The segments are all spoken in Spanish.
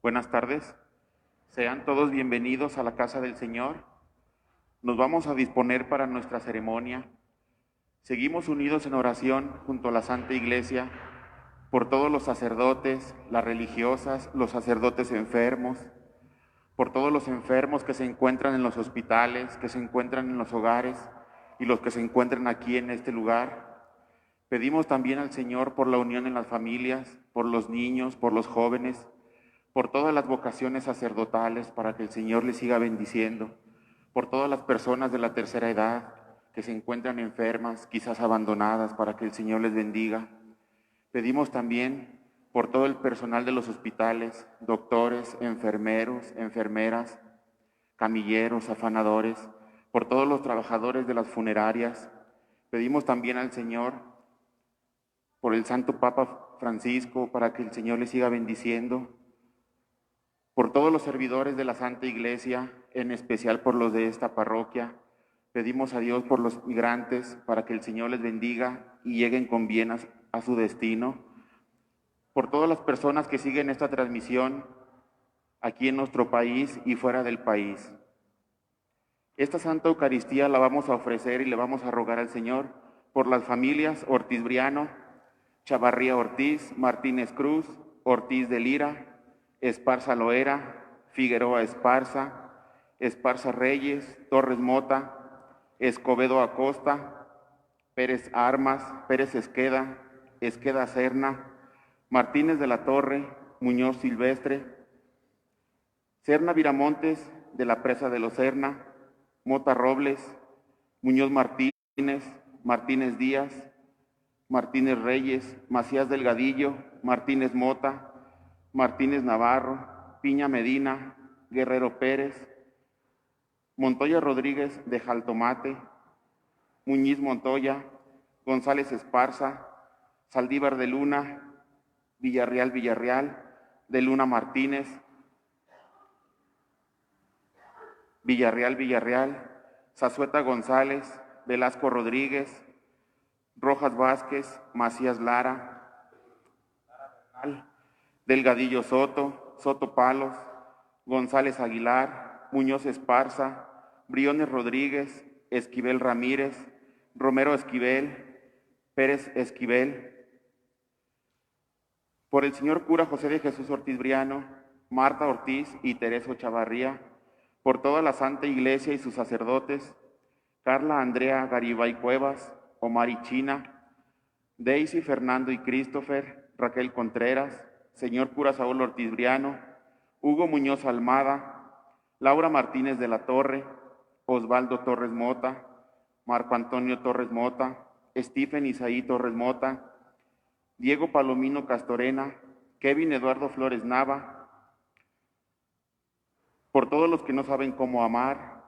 Buenas tardes. Sean todos bienvenidos a la casa del Señor. Nos vamos a disponer para nuestra ceremonia. Seguimos unidos en oración junto a la Santa Iglesia por todos los sacerdotes, las religiosas, los sacerdotes enfermos, por todos los enfermos que se encuentran en los hospitales, que se encuentran en los hogares y los que se encuentran aquí en este lugar. Pedimos también al Señor por la unión en las familias, por los niños, por los jóvenes, por todas las vocaciones sacerdotales para que el Señor les siga bendiciendo, por todas las personas de la tercera edad que se encuentran enfermas, quizás abandonadas, para que el Señor les bendiga. Pedimos también por todo el personal de los hospitales, doctores, enfermeros, enfermeras, camilleros, afanadores, por todos los trabajadores de las funerarias. Pedimos también al Señor por el Santo Papa Francisco para que el Señor les siga bendiciendo, por todos los servidores de la Santa Iglesia, en especial por los de esta parroquia. Pedimos a Dios por los migrantes para que el Señor les bendiga y lleguen con bien a su destino. Por todas las personas que siguen esta transmisión aquí en nuestro país y fuera del país. Esta Santa Eucaristía la vamos a ofrecer y le vamos a rogar al Señor por las familias Ortiz Briano, Chavarría Ortiz, Martínez Cruz, Ortiz de Lira, Esparza Loera, Figueroa Esparza, Esparza Reyes, Torres Mota, Escobedo Acosta, Pérez Armas, Pérez Esqueda, Esqueda Serna, Martínez de la Torre, Muñoz Silvestre, Serna Viramontes de la Presa de los Serna, Mota Robles, Muñoz Martínez, Martínez Díaz, Martínez Reyes, Macías Delgadillo, Martínez Mota, Martínez Navarro, Piña Medina, Guerrero Pérez, Montoya Rodríguez de Jaltomate, Muñiz Montoya, González Esparza, Saldívar de Luna, Villarreal, de Luna Martínez, Villarreal, Zazueta González, Velasco Rodríguez, Rojas Vázquez, Macías Lara, Delgadillo Soto, Soto Palos, González Aguilar, Muñoz Esparza, Briones Rodríguez, Esquivel Ramírez, Romero Esquivel, Pérez Esquivel. Por el señor cura José de Jesús Ortiz Briano, Marta Ortiz y Tereso Chavarría, por toda la Santa Iglesia y sus sacerdotes, Carla Andrea Garibay Cuevas, Omar y China, Daisy Fernando y Christopher, Raquel Contreras, señor cura Saúl Ortiz Briano, Hugo Muñoz Almada, Laura Martínez de la Torre, Osvaldo Torres Mota, Marco Antonio Torres Mota, Stephen Isaí Torres Mota, Diego Palomino Castorena, Kevin Eduardo Flores Nava, por todos los que no saben cómo amar,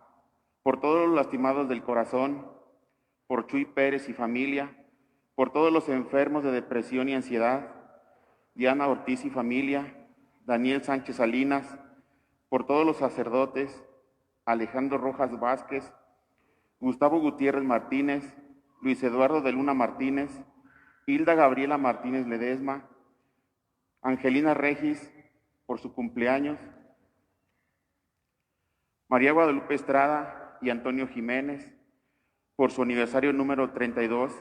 por todos los lastimados del corazón, por Chuy Pérez y familia, por todos los enfermos de depresión y ansiedad, Diana Ortiz y familia, Daniel Sánchez Salinas, por todos los sacerdotes, Alejandro Rojas Vázquez, Gustavo Gutiérrez Martínez, Luis Eduardo de Luna Martínez, Hilda Gabriela Martínez Ledesma, Angelina Regis, por su cumpleaños, María Guadalupe Estrada y Antonio Jiménez, por su aniversario número 32,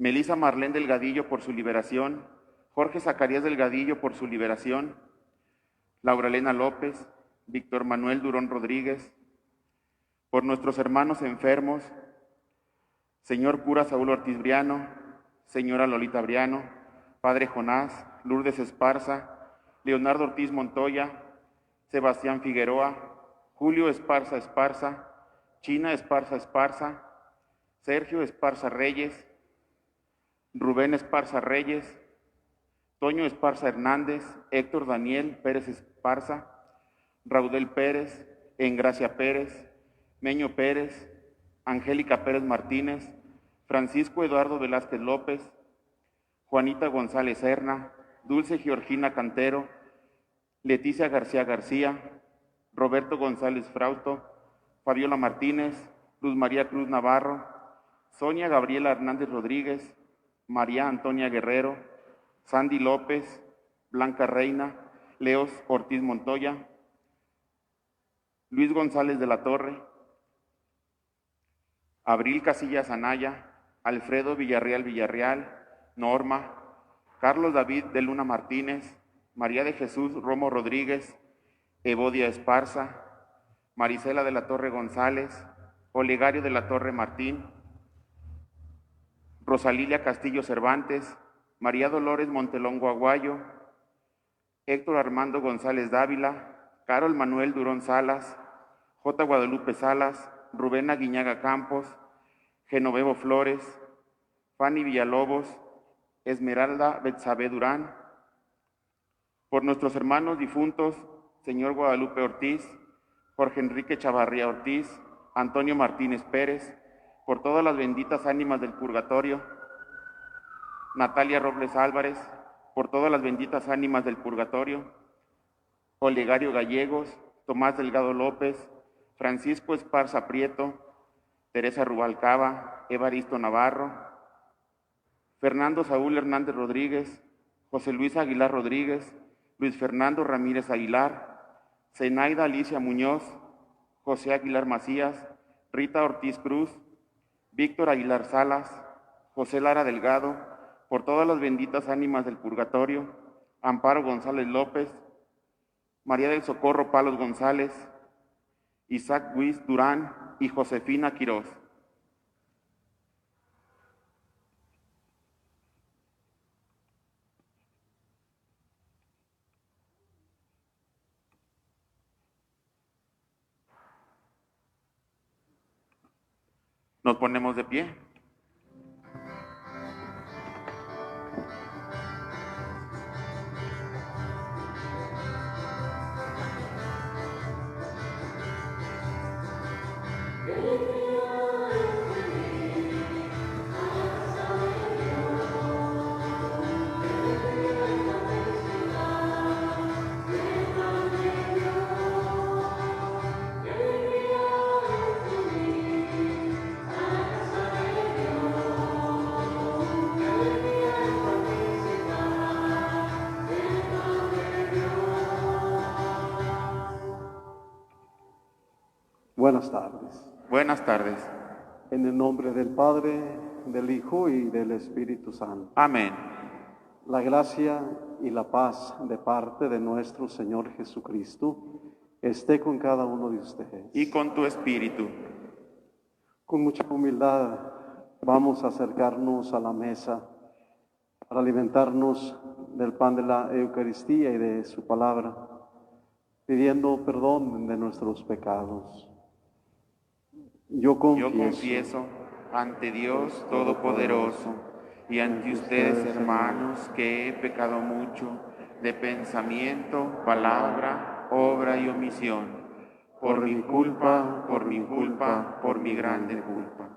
Melisa Marlén Delgadillo por su liberación, Jorge Zacarías Delgadillo por su liberación, Laura Elena López, Víctor Manuel Durón Rodríguez, por nuestros hermanos enfermos, señor cura Saúl Ortiz Briano, señora Lolita Briano, padre Jonás, Lourdes Esparza, Leonardo Ortiz Montoya, Sebastián Figueroa, Julio Esparza Esparza, China Esparza Esparza, Sergio Esparza Reyes, Rubén Esparza Reyes, Toño Esparza Hernández, Héctor Daniel Pérez Esparza, Raudel Pérez, Engracia Pérez, Meño Pérez, Angélica Pérez Martínez, Francisco Eduardo Velázquez López, Juanita González Serna, Dulce Georgina Cantero, Leticia García García, Roberto González Frausto, Fabiola Martínez, Luz María Cruz Navarro, Sonia Gabriela Hernández Rodríguez, María Antonia Guerrero, Sandy López, Blanca Reina, Leos Ortiz Montoya, Luis González de la Torre, Abril Casillas Anaya, Alfredo Villarreal, Norma, Carlos David de Luna Martínez, María de Jesús Romo Rodríguez, Evodia Esparza, Marisela de la Torre González, Olegario de la Torre Martín, Rosalilia Castillo Cervantes, María Dolores Montelongo Aguayo, Héctor Armando González Dávila, Carol Manuel Durón Salas, J. Guadalupe Salas, Rubén Aguiñaga Campos, Genovevo Flores, Fanny Villalobos, Esmeralda Betsabe Durán, por nuestros hermanos difuntos, señor Guadalupe Ortiz, Jorge Enrique Chavarría Ortiz, Antonio Martínez Pérez, por todas las benditas ánimas del purgatorio, Natalia Robles Álvarez, por todas las benditas ánimas del purgatorio, Olegario Gallegos, Tomás Delgado López, Francisco Esparza Prieto, Teresa Rubalcaba, Evaristo Navarro, Fernando Saúl Hernández Rodríguez, José Luis Aguilar Rodríguez, Luis Fernando Ramírez Aguilar, Zenaida Alicia Muñoz, José Aguilar Macías, Rita Ortiz Cruz, Víctor Aguilar Salas, José Lara Delgado, por todas las benditas ánimas del purgatorio, Amparo González López, María del Socorro Palos González, Isaac Luis Durán y Josefina Quirós. Nos ponemos de pie. Buenas tardes. Buenas tardes. En el nombre del Padre, del Hijo y del Espíritu Santo. Amén. La gracia y la paz de parte de nuestro Señor Jesucristo esté con cada uno de ustedes. Y con tu espíritu. Con mucha humildad vamos a acercarnos a la mesa para alimentarnos del pan de la Eucaristía y de su palabra, pidiendo perdón de nuestros pecados. Yo confieso ante Dios Todopoderoso y ante ustedes, hermanos, que he pecado mucho de pensamiento, palabra, obra y omisión, por mi culpa, por mi grande culpa.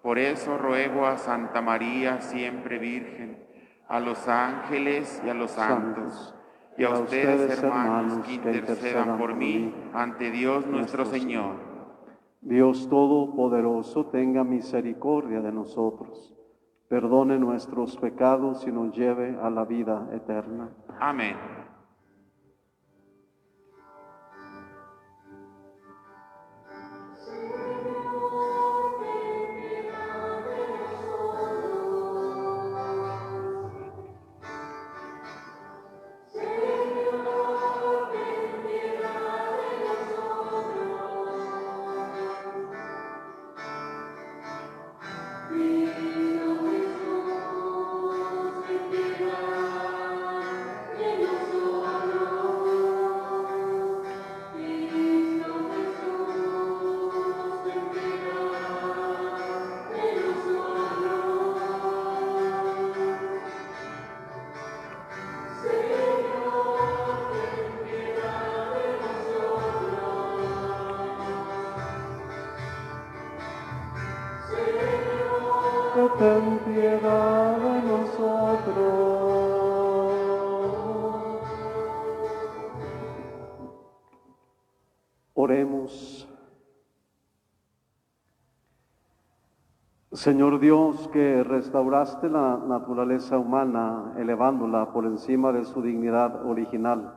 Por eso ruego a Santa María, siempre Virgen, a los ángeles y a los santos, y a ustedes, hermanos, que intercedan por mí ante Dios nuestro Señor. Dios Todopoderoso, tenga misericordia de nosotros, perdone nuestros pecados y nos lleve a la vida eterna. Amén. Ten piedad de nosotros. Oremos. Señor Dios, que restauraste la naturaleza humana, elevándola por encima de su dignidad original,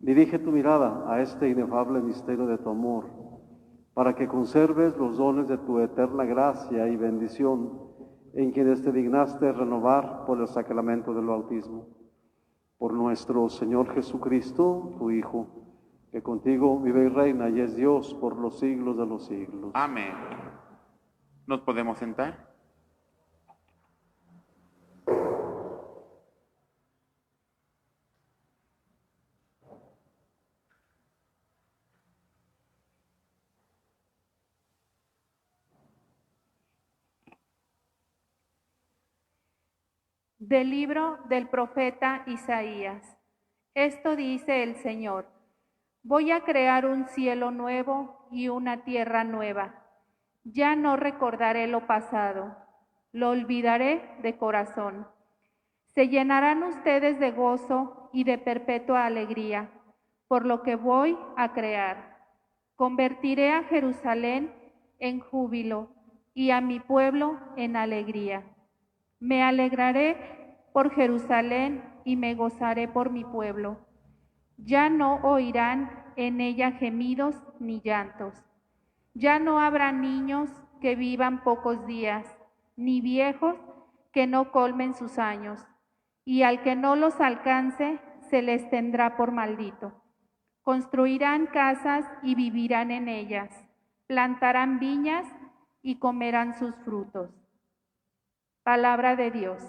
Dirige tu mirada a este inefable misterio de tu amor, para que conserves los dones de tu eterna gracia y bendición en quienes te dignaste renovar por el sacramento del bautismo. Por nuestro Señor Jesucristo, tu Hijo, que contigo vive y reina y es Dios por los siglos de los siglos. Amén. ¿Nos podemos sentar? Del libro del profeta Isaías. Esto dice el Señor: voy a crear un cielo nuevo y una tierra nueva. Ya no recordaré lo pasado, lo olvidaré de corazón. Se llenarán ustedes de gozo y de perpetua alegría por lo que voy a crear. Convertiré a Jerusalén en júbilo y a mi pueblo en alegría. Me alegraré por Jerusalén y me gozaré por mi pueblo. Ya no oirán en ella gemidos ni llantos. Ya no habrá niños que vivan pocos días, ni viejos que no colmen sus años, y al que no los alcance se les tendrá por maldito. Construirán casas y vivirán en ellas, plantarán viñas y comerán sus frutos. Palabra de Dios.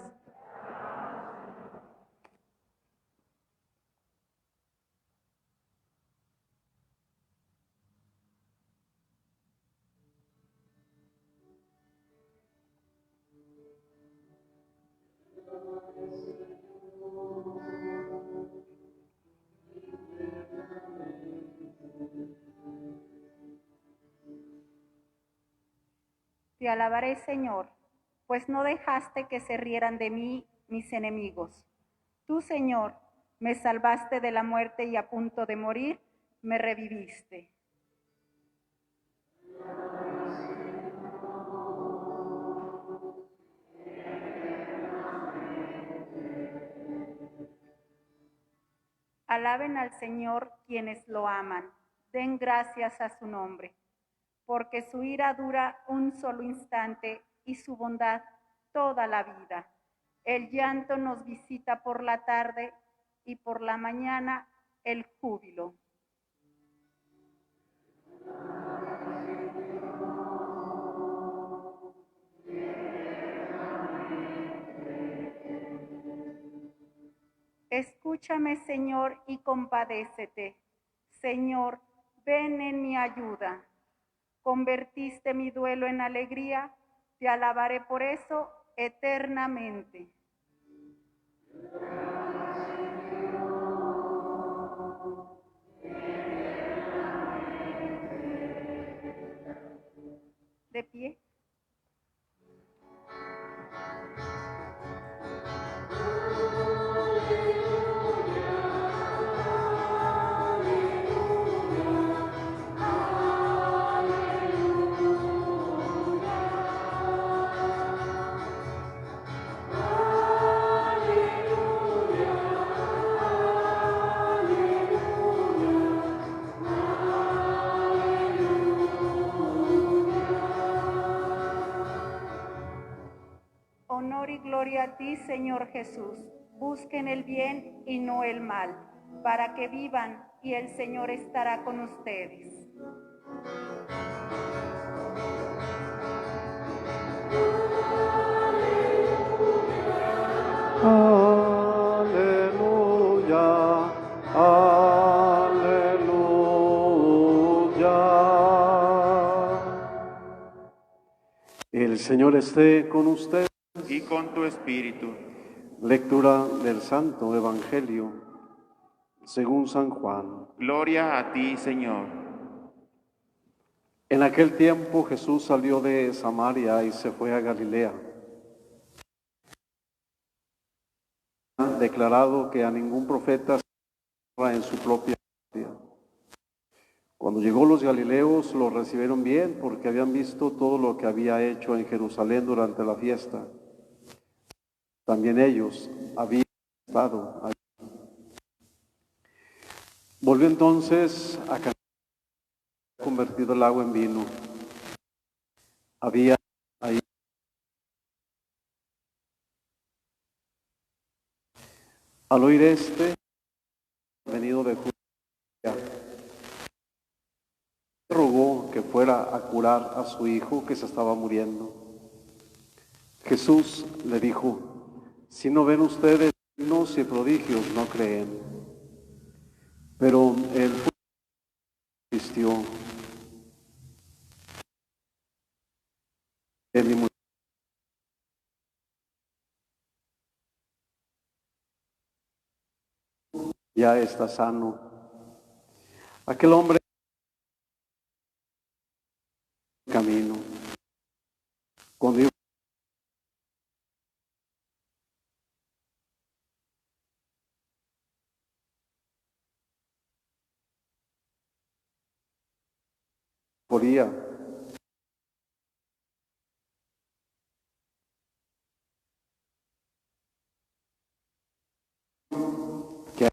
Te alabaré, Señor, pues no dejaste que se rieran de mí mis enemigos. Tú, Señor, me salvaste de la muerte y a punto de morir, me reviviste. Alaben al Señor quienes lo aman, den gracias a su nombre, porque su ira dura un solo instante y su bondad toda la vida. El llanto nos visita por la tarde y por la mañana el júbilo. Escúchame, Señor, y compadécete. Señor, ven en mi ayuda. Convertiste mi duelo en alegría, te alabaré por eso eternamente. De pie. Honor y gloria a ti, Señor Jesús. Busquen el bien y no el mal, para que vivan y el Señor estará con ustedes. Aleluya, aleluya. El Señor esté con usted. Y con tu espíritu. Lectura del Santo Evangelio según San Juan. Gloria a ti, Señor. En aquel tiempo Jesús salió de Samaria y se fue a Galilea. Declarado que a ningún profeta se honra en su propia patria. Cuando llegó los galileos lo recibieron bien porque habían visto todo lo que había hecho en Jerusalén durante la fiesta. También ellos habían estado allí. Volvió entonces a Caná, convertido el agua en vino. Había ahí al oír venido de Judea, rogó que fuera a curar a su hijo que se estaba muriendo. Jesús le dijo: si no ven ustedes signos y prodigios, no creen. Pero él insistió: mi mujer ya está sano. Aquel hombre camino. Cuando iba moría, que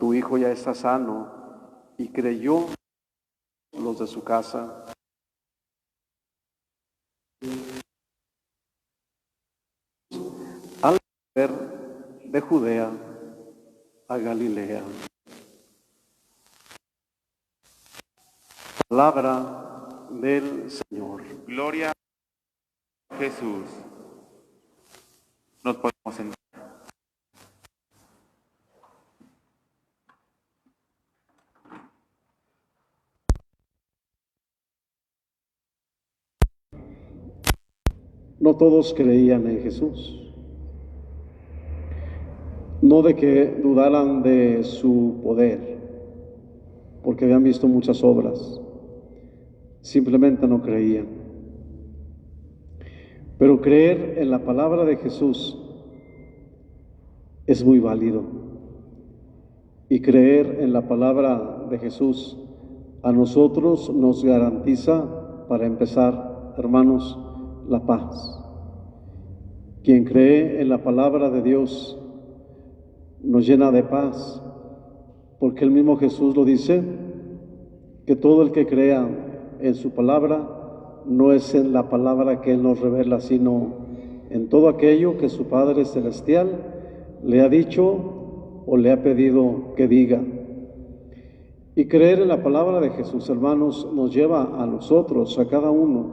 tu hijo ya está sano, y creyó los de su casa. Al volver de Judea a Galilea. Palabra del Señor. Gloria a Jesús. Nos podemos sentar. No todos creían en Jesús. No de que dudaran de su poder, porque habían visto muchas obras. Simplemente no creían. Pero creer en la palabra de Jesús es muy válido. Y creer en la palabra de Jesús a nosotros nos garantiza, para empezar, hermanos, la paz. Quien cree en la palabra de Dios nos llena de paz, porque el mismo Jesús lo dice, que todo el que crea en su palabra no es en la palabra que Él nos revela, sino en todo aquello que su Padre Celestial le ha dicho o le ha pedido que diga. Y creer en la palabra de Jesús, hermanos, nos lleva a nosotros, a cada uno,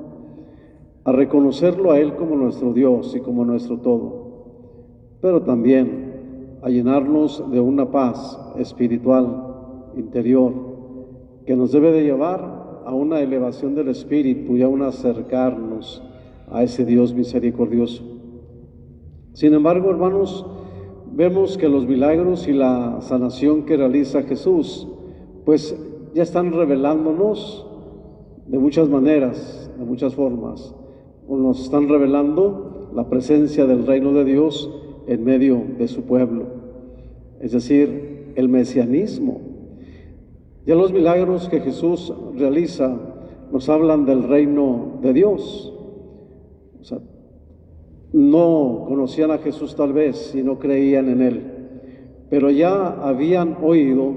a reconocerlo a Él como nuestro Dios y como nuestro todo, pero también a llenarnos de una paz espiritual, interior, que nos debe de llevar a una elevación del espíritu y a un acercarnos a ese Dios misericordioso. Sin embargo, hermanos, vemos que los milagros y la sanación que realiza Jesús, pues ya están revelándonos de muchas maneras, de muchas formas. Nos están revelando la presencia del reino de Dios en medio de su pueblo, es decir, el mesianismo. Ya los milagros que Jesús realiza nos hablan del reino de Dios. O sea, no conocían a Jesús tal vez y no creían en Él, pero ya habían oído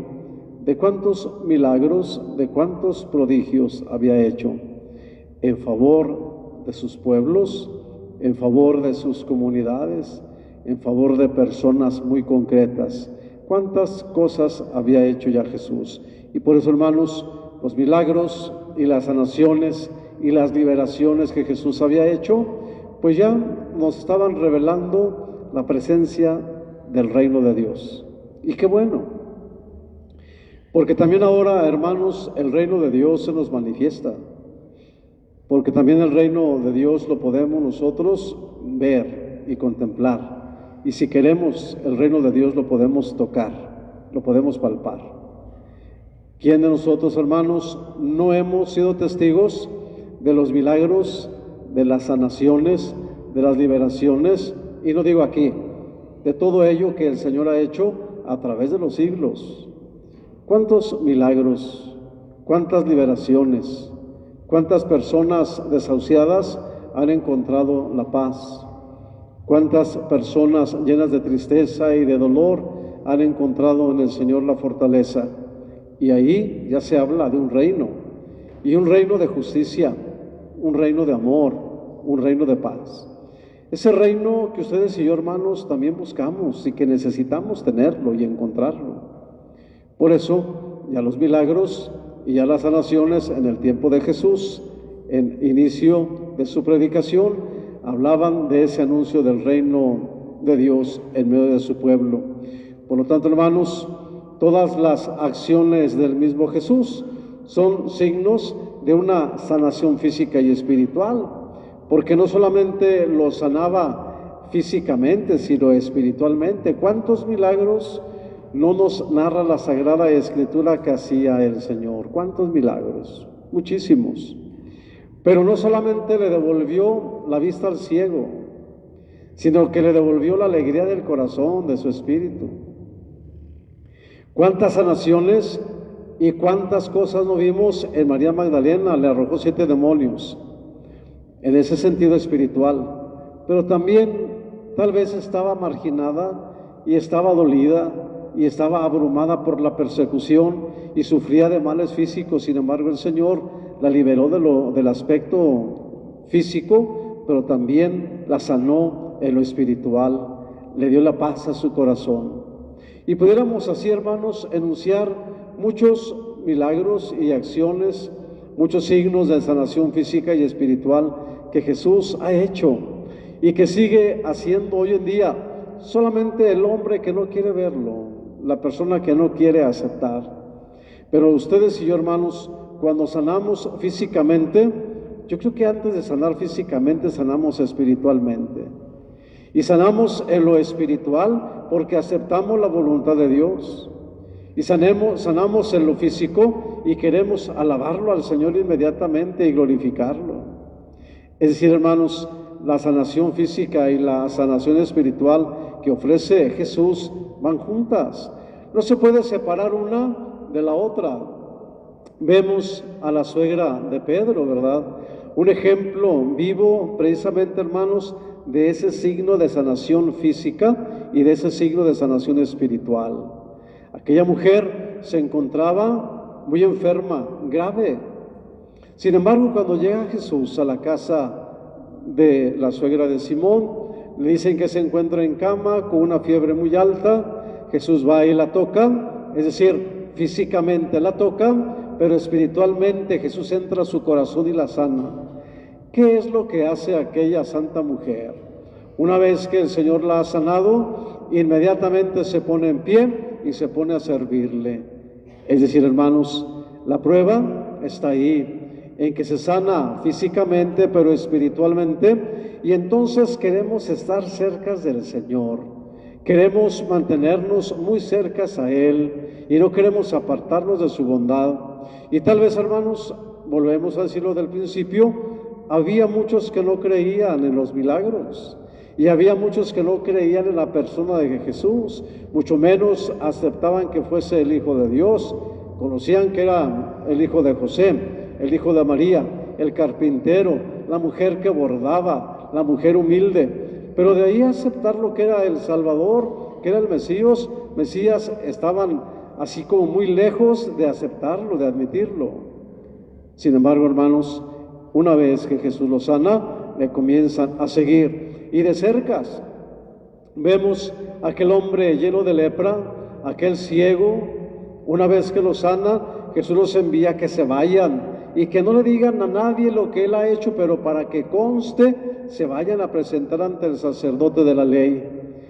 de cuántos milagros, de cuántos prodigios había hecho en favor de sus pueblos, en favor de sus comunidades, en favor de personas muy concretas. Cuántas cosas había hecho ya Jesús. Y por eso, hermanos, los milagros y las sanaciones y las liberaciones que Jesús había hecho, pues ya nos estaban revelando la presencia del reino de Dios. Y qué bueno, porque también ahora, hermanos, el reino de Dios se nos manifiesta, porque también el reino de Dios lo podemos nosotros ver y contemplar, y si queremos el reino de Dios lo podemos tocar, lo podemos palpar. ¿Quién de nosotros, hermanos, no hemos sido testigos de los milagros, de las sanaciones, de las liberaciones, y no digo aquí, de todo ello que el Señor ha hecho a través de los siglos? ¿Cuántos milagros, cuántas liberaciones, cuántas personas desahuciadas han encontrado la paz? ¿Cuántas personas llenas de tristeza y de dolor han encontrado en el Señor la fortaleza. Y ahí ya se habla de un reino, y un reino de justicia, un reino de amor, un reino de paz. Ese reino que ustedes y yo, hermanos, también buscamos y que necesitamos tenerlo y encontrarlo. Por eso, ya los milagros y ya las sanaciones en el tiempo de Jesús, en inicio de su predicación, hablaban de ese anuncio del reino de Dios en medio de su pueblo. Por lo tanto, hermanos, todas las acciones del mismo Jesús son signos de una sanación física y espiritual, porque no solamente lo sanaba físicamente, sino espiritualmente. ¿Cuántos milagros no nos narra la Sagrada Escritura que hacía el Señor? ¿Cuántos milagros? Muchísimos. Pero no solamente le devolvió la vista al ciego, sino que le devolvió la alegría del corazón, de su espíritu. ¿Cuántas sanaciones y cuántas cosas no vimos en María Magdalena? Le arrojó 7 demonios, en ese sentido espiritual, pero también tal vez estaba marginada y estaba dolida y estaba abrumada por la persecución y sufría de males físicos. Sin embargo, el Señor la liberó del aspecto físico, pero también la sanó en lo espiritual, le dio la paz a su corazón. Y pudiéramos así, hermanos, enunciar muchos milagros y acciones, muchos signos de sanación física y espiritual que Jesús ha hecho y que sigue haciendo hoy en día. Solamente el hombre que no quiere verlo, la persona que no quiere aceptar. Pero ustedes y yo, hermanos, cuando sanamos físicamente, yo creo que antes de sanar físicamente, sanamos espiritualmente. Y sanamos en lo espiritual porque aceptamos la voluntad de Dios. Y sanamos en lo físico y queremos alabarlo al Señor inmediatamente y glorificarlo. Es decir, hermanos, la sanación física y la sanación espiritual que ofrece Jesús van juntas. No se puede separar una de la otra. Vemos a la suegra de Pedro, ¿verdad? Un ejemplo vivo, precisamente, hermanos, de ese signo de sanación física y de ese signo de sanación espiritual. Aquella mujer se encontraba muy enferma, grave. Sin embargo, cuando llega Jesús a la casa de la suegra de Simón, le dicen que se encuentra en cama con una fiebre muy alta. Jesús va y la toca, es decir, físicamente la toca, pero espiritualmente Jesús entra a su corazón y la sana. ¿Qué es lo que hace aquella santa mujer? Una vez que el Señor la ha sanado, inmediatamente se pone en pie y se pone a servirle. Es decir, hermanos, la prueba está ahí, en que se sana físicamente, pero espiritualmente, y entonces queremos estar cerca del Señor. Queremos mantenernos muy cercas a Él y no queremos apartarnos de su bondad. Y tal vez, hermanos, volvemos a decirlo del principio, había muchos que no creían en los milagros y había muchos que no creían en la persona de Jesús, mucho menos aceptaban que fuese el Hijo de Dios. Conocían que era el hijo de José, el hijo de María, el carpintero, la mujer que bordaba, la mujer humilde, pero de ahí a aceptar lo que era el Salvador, que era el Mesías, estaban así como muy lejos de aceptarlo, de admitirlo. Sin embargo, hermanos, una vez que Jesús los sana, le comienzan a seguir. Y de cerca vemos a aquel hombre lleno de lepra, aquel ciego. Una vez que lo sana, Jesús los envía a que se vayan y que no le digan a nadie lo que él ha hecho, pero para que conste, se vayan a presentar ante el sacerdote de la ley.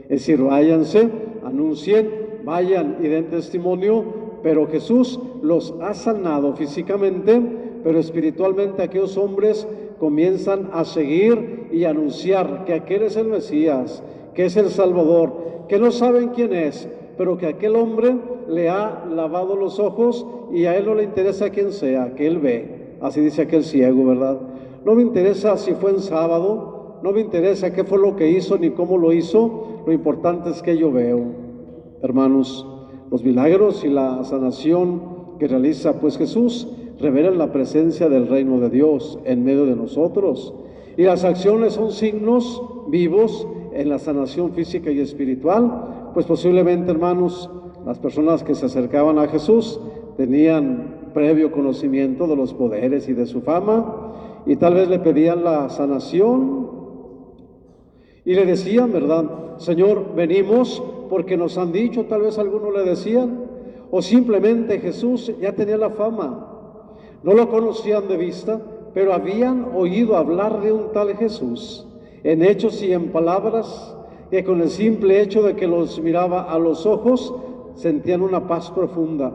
Es decir, váyanse, anuncien, vayan y den testimonio, pero Jesús los ha sanado físicamente, pero espiritualmente aquellos hombres comienzan a seguir y anunciar que aquel es el Mesías, que es el Salvador, que no saben quién es, pero que aquel hombre le ha lavado los ojos y a él no le interesa quién sea, que él ve. Así dice aquel ciego, ¿verdad? No me interesa si fue en sábado, no me interesa qué fue lo que hizo ni cómo lo hizo, lo importante es que yo veo. Hermanos, los milagros y la sanación que realiza pues Jesús revelan la presencia del reino de Dios en medio de nosotros. Y las acciones son signos vivos en la sanación física y espiritual, pues posiblemente, hermanos, las personas que se acercaban a Jesús tenían previo conocimiento de los poderes y de su fama, y tal vez le pedían la sanación, y le decían, ¿verdad? Señor, venimos porque nos han dicho, tal vez algunos le decían, o simplemente Jesús ya tenía la fama, no lo conocían de vista, pero habían oído hablar de un tal Jesús, en hechos y en palabras, que con el simple hecho de que los miraba a los ojos, sentían una paz profunda.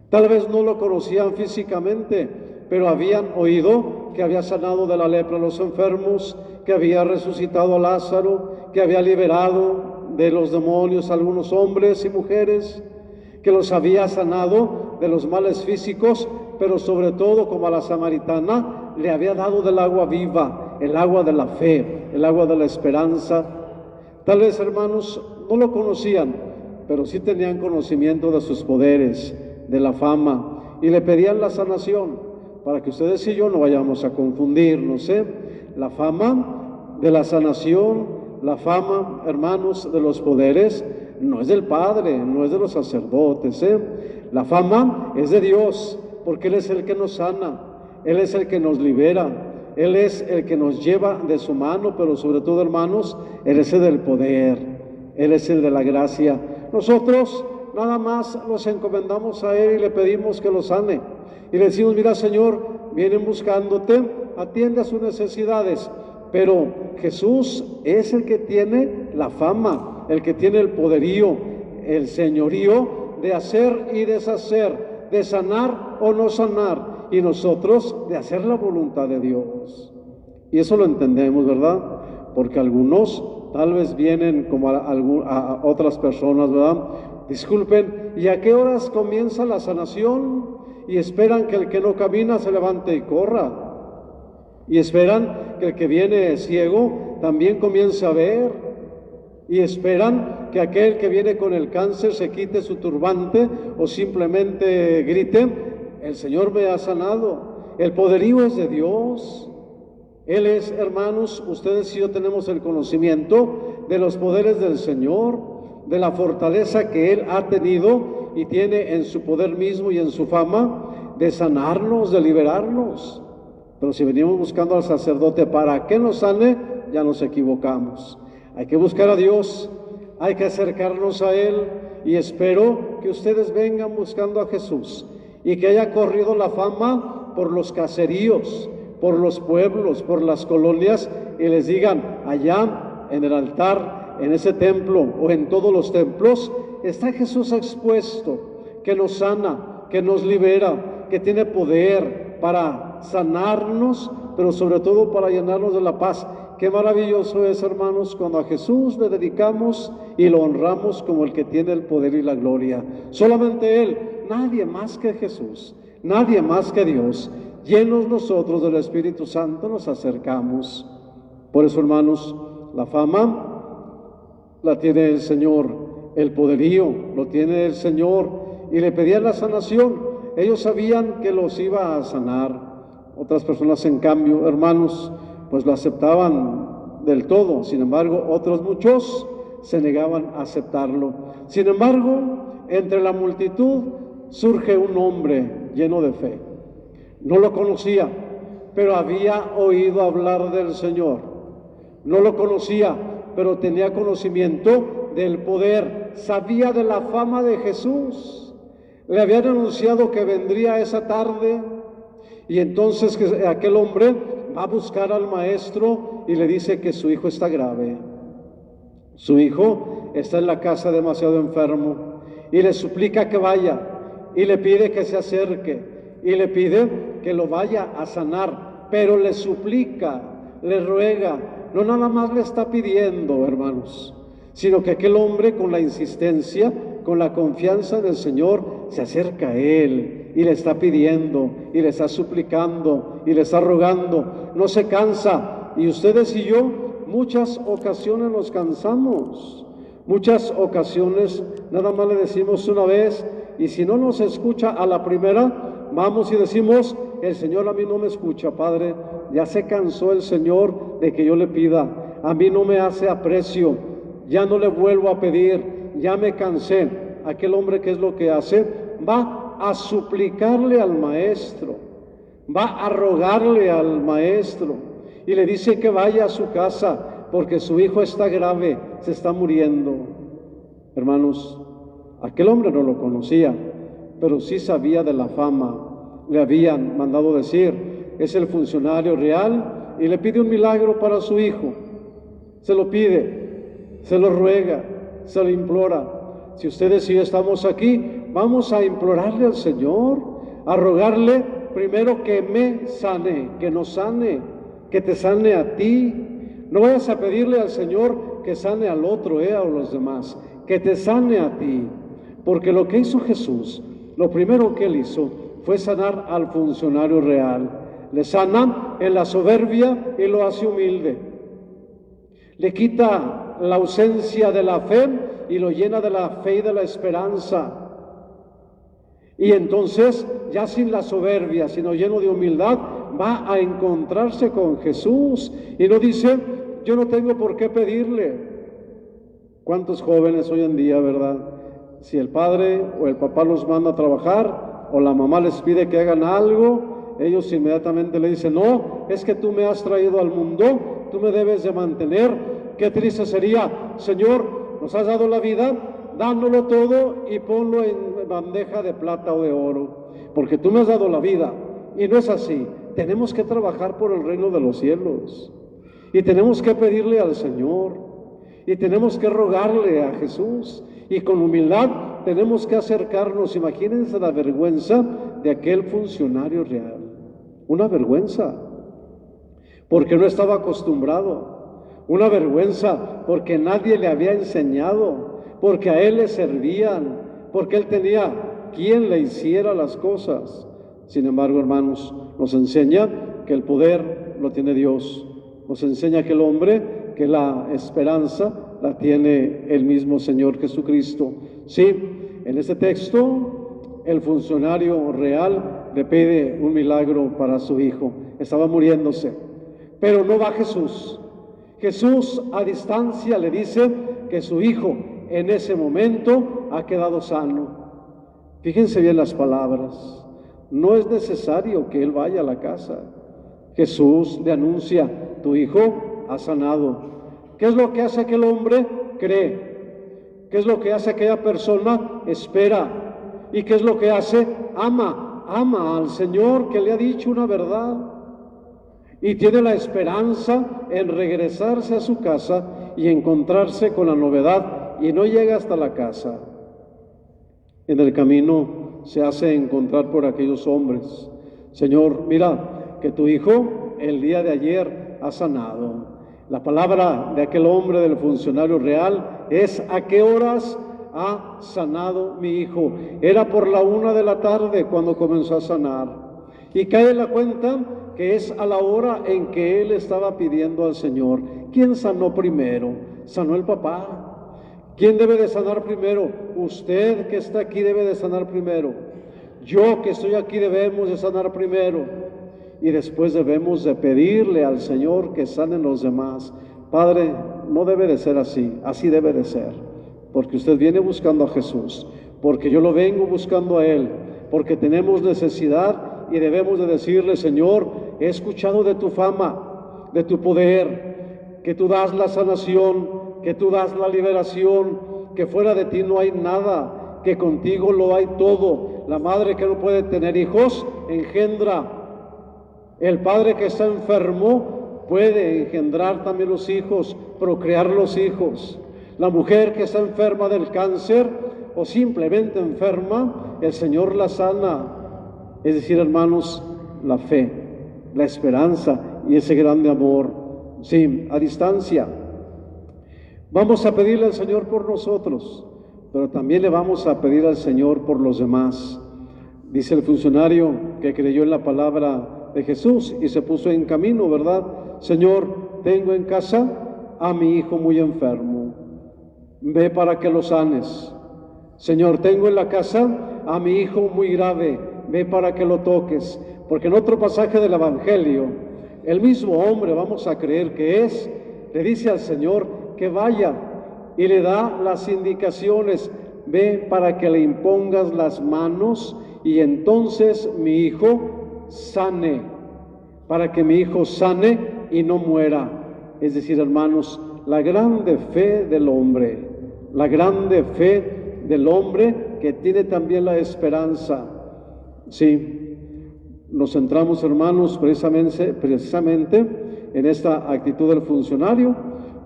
Tal vez no lo conocían físicamente, pero habían oído que había sanado de la lepra a los enfermos, que había resucitado a Lázaro, que había liberado de los demonios a algunos hombres y mujeres, que los había sanado de los males físicos, pero sobre todo, como a la samaritana, le había dado del agua viva, el agua de la fe, el agua de la esperanza. Tal vez, hermanos, no lo conocían, pero sí tenían conocimiento de sus poderes, de la fama, y le pedían la sanación, para que ustedes y yo no vayamos a confundirnos, La fama de la sanación, la fama, hermanos, de los poderes, no es del Padre, no es de los sacerdotes, La fama es de Dios, porque Él es el que nos sana, Él es el que nos libera, Él es el que nos lleva de su mano, pero sobre todo, hermanos, Él es el del poder, Él es el de la gracia. Nosotros nada más nos encomendamos a Él y le pedimos que lo sane. Y le decimos, mira, Señor, vienen buscándote, atiende a sus necesidades. Pero Jesús es el que tiene la fama, el que tiene el poderío, el señorío de hacer y deshacer, de sanar o no sanar, y nosotros de hacer la voluntad de Dios. Y eso lo entendemos, ¿verdad? Porque algunos tal vez vienen como a otras personas, ¿verdad? Disculpen, ¿y a qué horas comienza la sanación? Y esperan que el que no camina se levante y corra. Y esperan que el que viene ciego también comience a ver. Y esperan que aquel que viene con el cáncer se quite su turbante o simplemente grite, el Señor me ha sanado. El poderío es de Dios. Él es, hermanos, ustedes y yo tenemos el conocimiento de los poderes del Señor, de la fortaleza que Él ha tenido y tiene en su poder mismo y en su fama de sanarnos, de liberarnos. Pero si venimos buscando al sacerdote para que nos sane, ya nos equivocamos. Hay que buscar a Dios, hay que acercarnos a Él, y espero que ustedes vengan buscando a Jesús y que haya corrido la fama por los caseríos, por los pueblos, por las colonias, y les digan, allá en el altar, en ese templo o en todos los templos, está Jesús expuesto, que nos sana, que nos libera, que tiene poder para sanarnos, pero sobre todo para llenarnos de la paz. Qué maravilloso es, hermanos, cuando a Jesús le dedicamos y lo honramos como el que tiene el poder y la gloria. Solamente Él, nadie más que Jesús, nadie más que Dios. Llenos nosotros del Espíritu Santo nos acercamos. Por eso, hermanos, la fama la tiene el Señor, el poderío lo tiene el Señor, y le pedían la sanación. Ellos sabían que los iba a sanar. Otras personas, en cambio, hermanos, pues lo aceptaban del todo. Sin embargo, otros muchos se negaban a aceptarlo. Sin embargo, entre la multitud surge un hombre lleno de fe. No lo conocía, pero había oído hablar del Señor. No lo conocía, pero tenía conocimiento del poder. Sabía de la fama de Jesús. Le habían anunciado que vendría esa tarde. Y entonces que aquel hombre va a buscar al maestro y le dice que su hijo está grave. Su hijo está en la casa demasiado enfermo, y le suplica que vaya, y le pide que se acerque, y le pide que lo vaya a sanar, pero le suplica, le ruega, no nada más le está pidiendo, hermanos, sino que aquel hombre, con la insistencia, con la confianza del Señor, se acerca a él y le está pidiendo, y le está suplicando, y le está rogando. No se cansa, y ustedes y yo muchas ocasiones nos cansamos, muchas ocasiones nada más le decimos una vez, y si no nos escucha a la primera, vamos y decimos, el Señor a mí no me escucha, Padre, ya se cansó el Señor de que yo le pida, a mí no me hace aprecio, ya no le vuelvo a pedir, ya me cansé. Aquel hombre, ¿qué es lo que hace? Va a suplicarle al maestro, va a rogarle al maestro y le dice que vaya a su casa porque su hijo está grave, se está muriendo. Hermanos, aquel hombre no lo conocía, pero sí sabía de la fama. Le habían mandado decir, es el funcionario real y le pide un milagro para su hijo. Se lo pide, se lo ruega, se lo implora. Si ustedes y yo estamos aquí, vamos a implorarle al Señor, a rogarle primero que me sane, que nos sane, que te sane a ti. No vayas a pedirle al Señor que sane al otro, a los demás, que te sane a ti. Porque lo que hizo Jesús, lo primero que él hizo fue sanar al funcionario real. Le sana en la soberbia y lo hace humilde. Le quita la ausencia de la fe y lo llena de la fe y de la esperanza. Y entonces, ya sin la soberbia, sino lleno de humildad, va a encontrarse con Jesús. Y no dice, yo no tengo por qué pedirle. ¿Cuántos jóvenes hoy en día, verdad? Si el padre o el papá los manda a trabajar, o la mamá les pide que hagan algo, ellos inmediatamente le dicen, no, es que tú me has traído al mundo, tú me debes de mantener. Qué triste sería, Señor, nos has dado la vida, dándolo todo y ponlo en bandeja de plata o de oro, porque tú me has dado la vida. Y no es así. Tenemos que trabajar por el reino de los cielos y tenemos que pedirle al Señor y tenemos que rogarle a Jesús y con humildad tenemos que acercarnos. Imagínense la vergüenza de aquel funcionario real, una vergüenza porque no estaba acostumbrado, una vergüenza porque nadie le había enseñado, porque a él le servían, porque él tenía quien le hiciera las cosas. Sin embargo, hermanos, nos enseña que el poder lo tiene Dios. Nos enseña que el hombre, que la esperanza la tiene el mismo Señor Jesucristo. Sí, en este texto, el funcionario real le pide un milagro para su hijo. Estaba muriéndose, pero no va Jesús. Jesús a distancia le dice que su hijo en ese momento ha quedado sano. Fíjense bien las palabras. No es necesario que él vaya a la casa. Jesús le anuncia, tu hijo ha sanado. ¿Qué es lo que hace aquel hombre? Cree. ¿Qué es lo que hace aquella persona? Espera. ¿Y qué es lo que hace? Ama al Señor que le ha dicho una verdad. Y tiene la esperanza en regresarse a su casa y encontrarse con la novedad. Y no llega hasta la casa. En el camino se hace encontrar por aquellos hombres. Señor, mira que tu hijo el día de ayer ha sanado. La palabra de aquel hombre, del funcionario real, es ¿a qué horas ha sanado mi hijo? Era por la 1 de la tarde cuando comenzó a sanar. Y cae en la cuenta que es a la hora en que él estaba pidiendo al Señor. ¿Quién sanó primero? Sanó el papá. ¿Quién debe de sanar primero? Usted que está aquí debe de sanar primero. Yo que estoy aquí debemos de sanar primero. Y después debemos de pedirle al Señor que sanen los demás. Padre, no debe de ser así, así debe de ser. Porque usted viene buscando a Jesús, porque yo lo vengo buscando a Él, porque tenemos necesidad y debemos de decirle, Señor, he escuchado de tu fama, de tu poder, que tú das la sanación, que tú das la liberación, que fuera de ti no hay nada, que contigo lo hay todo. La madre que no puede tener hijos, engendra. El padre que está enfermo puede engendrar también los hijos, procrear los hijos. La mujer que está enferma del cáncer o simplemente enferma, el Señor la sana. Es decir, hermanos, la fe, la esperanza y ese grande amor, sí, a distancia. Vamos a pedirle al Señor por nosotros, pero también le vamos a pedir al Señor por los demás. Dice el funcionario que creyó en la palabra de Jesús y se puso en camino, ¿verdad? Señor, tengo en casa a mi hijo muy enfermo, ve para que lo sanes. Señor, tengo en la casa a mi hijo muy grave, ve para que lo toques. Porque en otro pasaje del Evangelio, el mismo hombre, vamos a creer que es, le dice al Señor que vaya, y le da las indicaciones: ve para que le impongas las manos y entonces mi hijo sane, para que mi hijo sane y no muera. Es decir, hermanos, la grande fe del hombre, la grande fe del hombre que tiene también la esperanza. Sí, nos centramos, hermanos, precisamente en esta actitud del funcionario.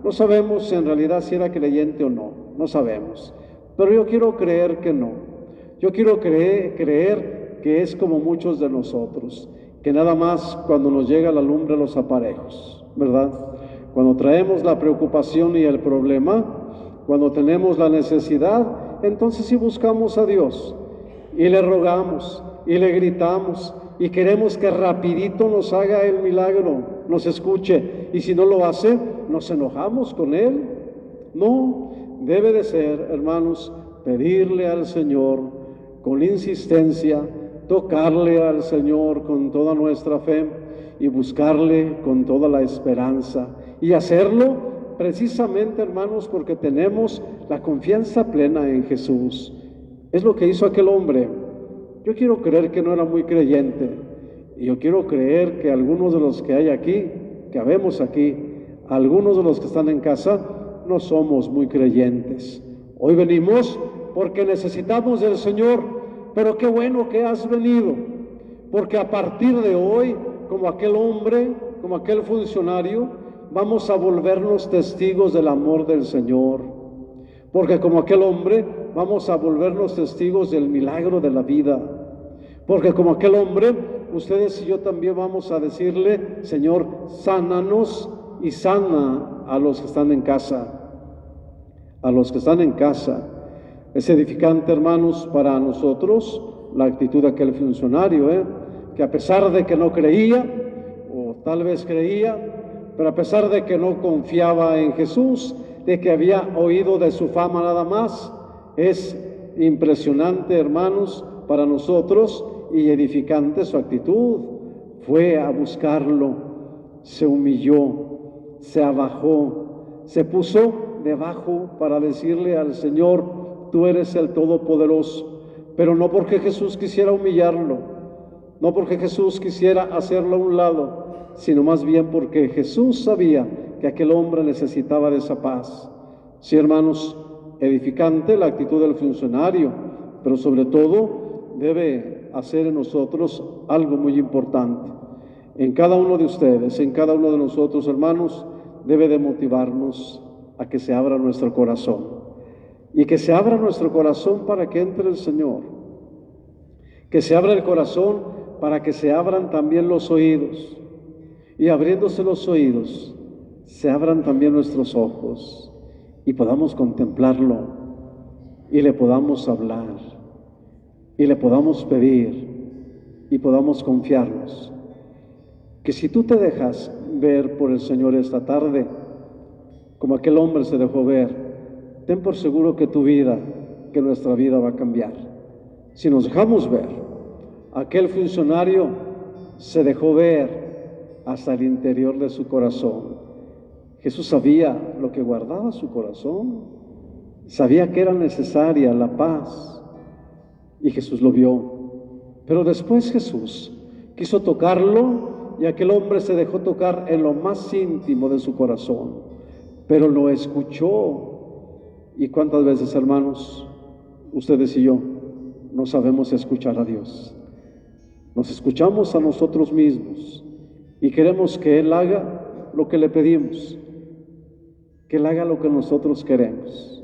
No sabemos en realidad si era creyente o no, no sabemos, pero yo quiero creer que no. Yo quiero creer que es como muchos de nosotros, que nada más cuando nos llega la lumbre los aparejos, ¿verdad? Cuando traemos la preocupación y el problema, cuando tenemos la necesidad, entonces sí buscamos a Dios y le rogamos y le gritamos y queremos que rapidito nos haga el milagro, nos escuche, y si no lo hace, nos enojamos con Él. No, debe de ser, hermanos, pedirle al Señor con insistencia, tocarle al Señor con toda nuestra fe y buscarle con toda la esperanza, y hacerlo precisamente, hermanos, porque tenemos la confianza plena en Jesús. Es lo que hizo aquel hombre. Yo quiero creer que no era muy creyente, y yo quiero creer que algunos de los que hay aquí, que habemos aquí, algunos de los que están en casa, no somos muy creyentes. Hoy venimos porque necesitamos del Señor, pero qué bueno que has venido, porque a partir de hoy, como aquel hombre, como aquel funcionario, vamos a volvernos testigos del amor del Señor, porque como aquel hombre, vamos a volvernos testigos del milagro de la vida, porque como aquel hombre, ustedes y yo también vamos a decirle: Señor, sánanos y sana a los que están en casa, a los que están en casa. Es edificante, hermanos, para nosotros la actitud de aquel funcionario, que a pesar de que no creía, o tal vez creía, pero a pesar de que no confiaba en Jesús, de que había oído de su fama nada más, es impresionante, hermanos, para nosotros, y edificante su actitud. Fue a buscarlo, se humilló, se abajó, se puso debajo para decirle al Señor: tú eres el Todopoderoso. Pero no porque Jesús quisiera humillarlo, no porque Jesús quisiera hacerlo a un lado, sino más bien porque Jesús sabía que aquel hombre necesitaba de esa paz. Sí, hermanos, edificante la actitud del funcionario, pero sobre todo debe hacer en nosotros algo muy importante. En cada uno de ustedes, en cada uno de nosotros, hermanos, debe de motivarnos a que se abra nuestro corazón. Y que se abra nuestro corazón para que entre el Señor. Que se abra el corazón para que se abran también los oídos. Y abriéndose los oídos, se abran también nuestros ojos y podamos contemplarlo y le podamos hablar y le podamos pedir y podamos confiarnos. Que si tú te dejas ver por el Señor esta tarde, como aquel hombre se dejó ver, ten por seguro que tu vida, que nuestra vida va a cambiar. Si nos dejamos ver, aquel funcionario se dejó ver hasta el interior de su corazón. Jesús sabía lo que guardaba su corazón, sabía que era necesaria la paz, y Jesús lo vio. Pero después Jesús quiso tocarlo, y aquel hombre se dejó tocar en lo más íntimo de su corazón, pero lo escuchó. ¿Y cuántas veces, hermanos, ustedes y yo no sabemos escuchar a Dios? Nos escuchamos a nosotros mismos y queremos que Él haga lo que le pedimos, que Él haga lo que nosotros queremos,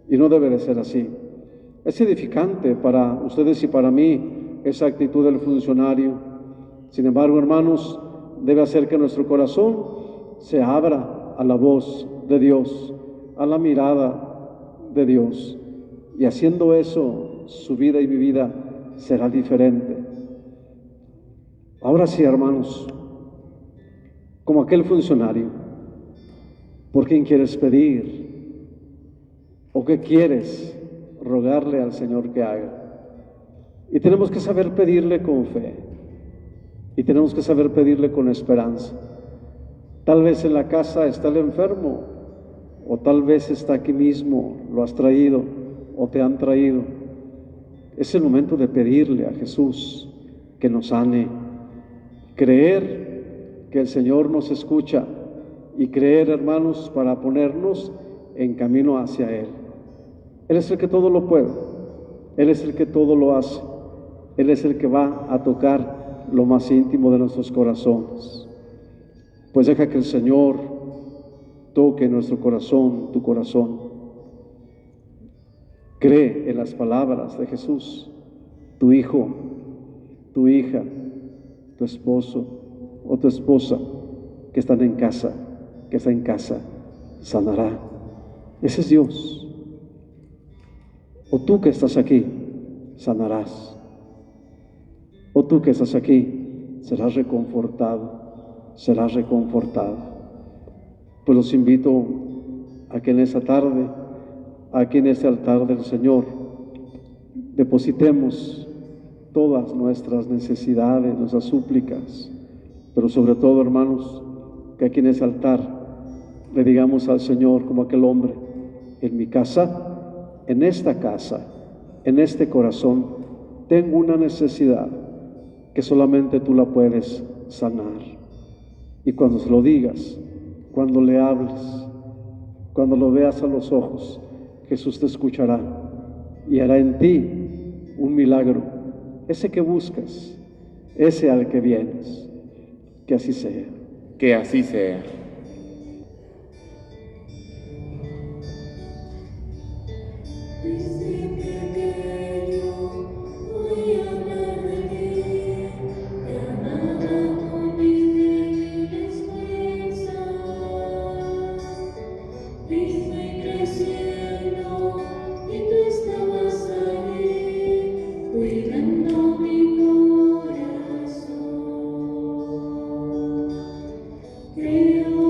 y no debe de ser así. Es edificante para ustedes y para mí esa actitud del funcionario. Sin embargo, hermanos, debe hacer que nuestro corazón se abra a la voz de Dios, a la mirada de Dios, y haciendo eso, su vida y mi vida será diferente. Ahora sí, hermanos, como aquel funcionario, ¿por quién quieres pedir? ¿O qué quieres rogarle al Señor que haga? Y tenemos que saber pedirle con fe, y tenemos que saber pedirle con esperanza. Tal vez en la casa está el enfermo, o tal vez está aquí mismo, lo has traído o te han traído. Es el momento de pedirle a Jesús que nos sane, creer que el Señor nos escucha y creer, hermanos, para ponernos en camino hacia Él. Él es el que todo lo puede, Él es el que todo lo hace, Él es el que va a tocar lo más íntimo de nuestros corazones. Pues deja que el Señor toque nuestro corazón, tu corazón. Cree en las palabras de Jesús. Tu hijo, tu hija, tu esposo o tu esposa que están en casa, que está en casa, sanará. Ese es Dios. O tú que estás aquí, sanarás. O tú que estás aquí, serás reconfortado, serás reconfortado. Pues los invito a que en esa tarde, aquí en este altar del Señor, depositemos todas nuestras necesidades, nuestras súplicas, pero sobre todo, hermanos, que aquí en ese altar le digamos al Señor como aquel hombre: en mi casa, en esta casa, en este corazón, tengo una necesidad que solamente tú la puedes sanar. Y cuando se lo digas, cuando le hables, cuando lo veas a los ojos, Jesús te escuchará y hará en ti un milagro, ese que buscas, ese al que vienes. Que así sea. Que así sea. Creo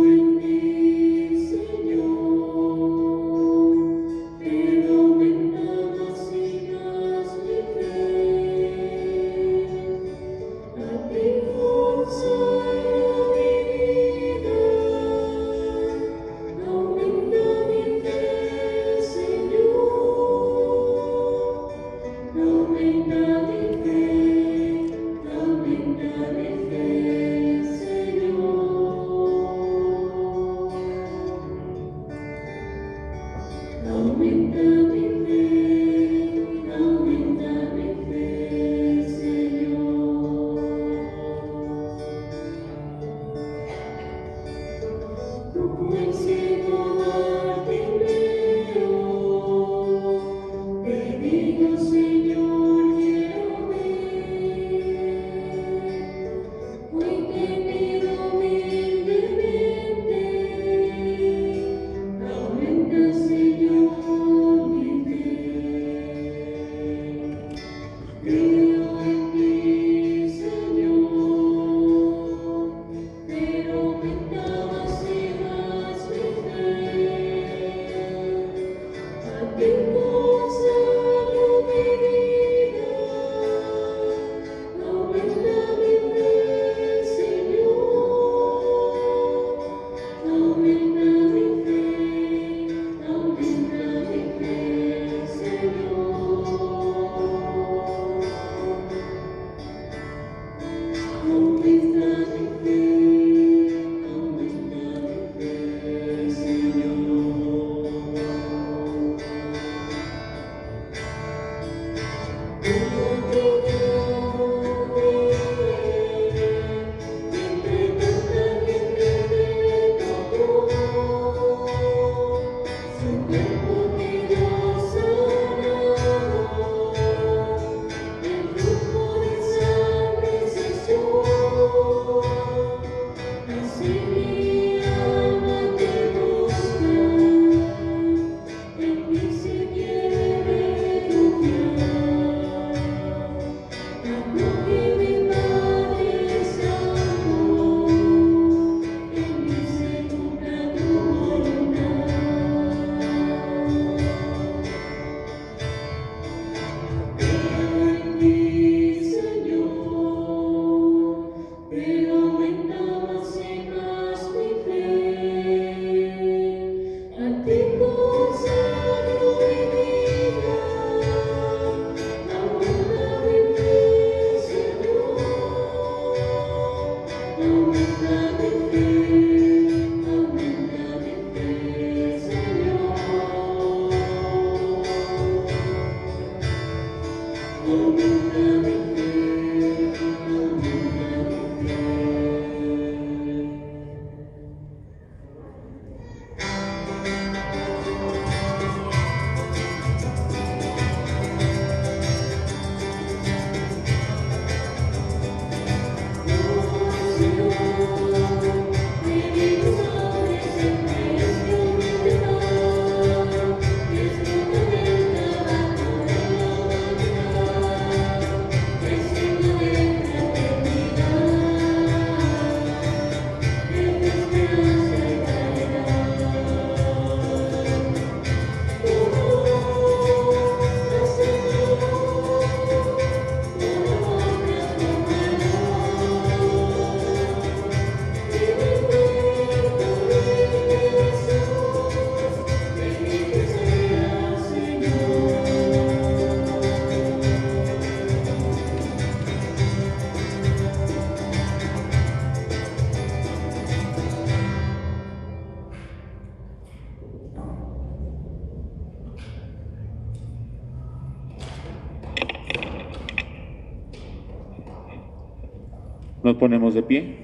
Nos ponemos de pie.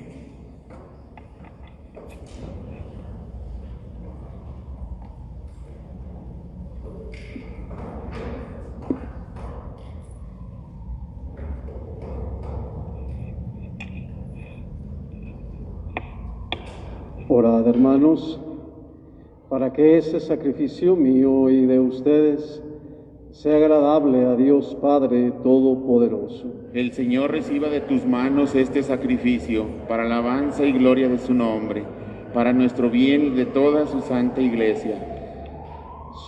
Orad, hermanos, para que este sacrificio mío y de ustedes sea agradable a Dios Padre Todopoderoso. El Señor reciba de tus manos este sacrificio para alabanza y gloria de su nombre, para nuestro bien y de toda su santa Iglesia.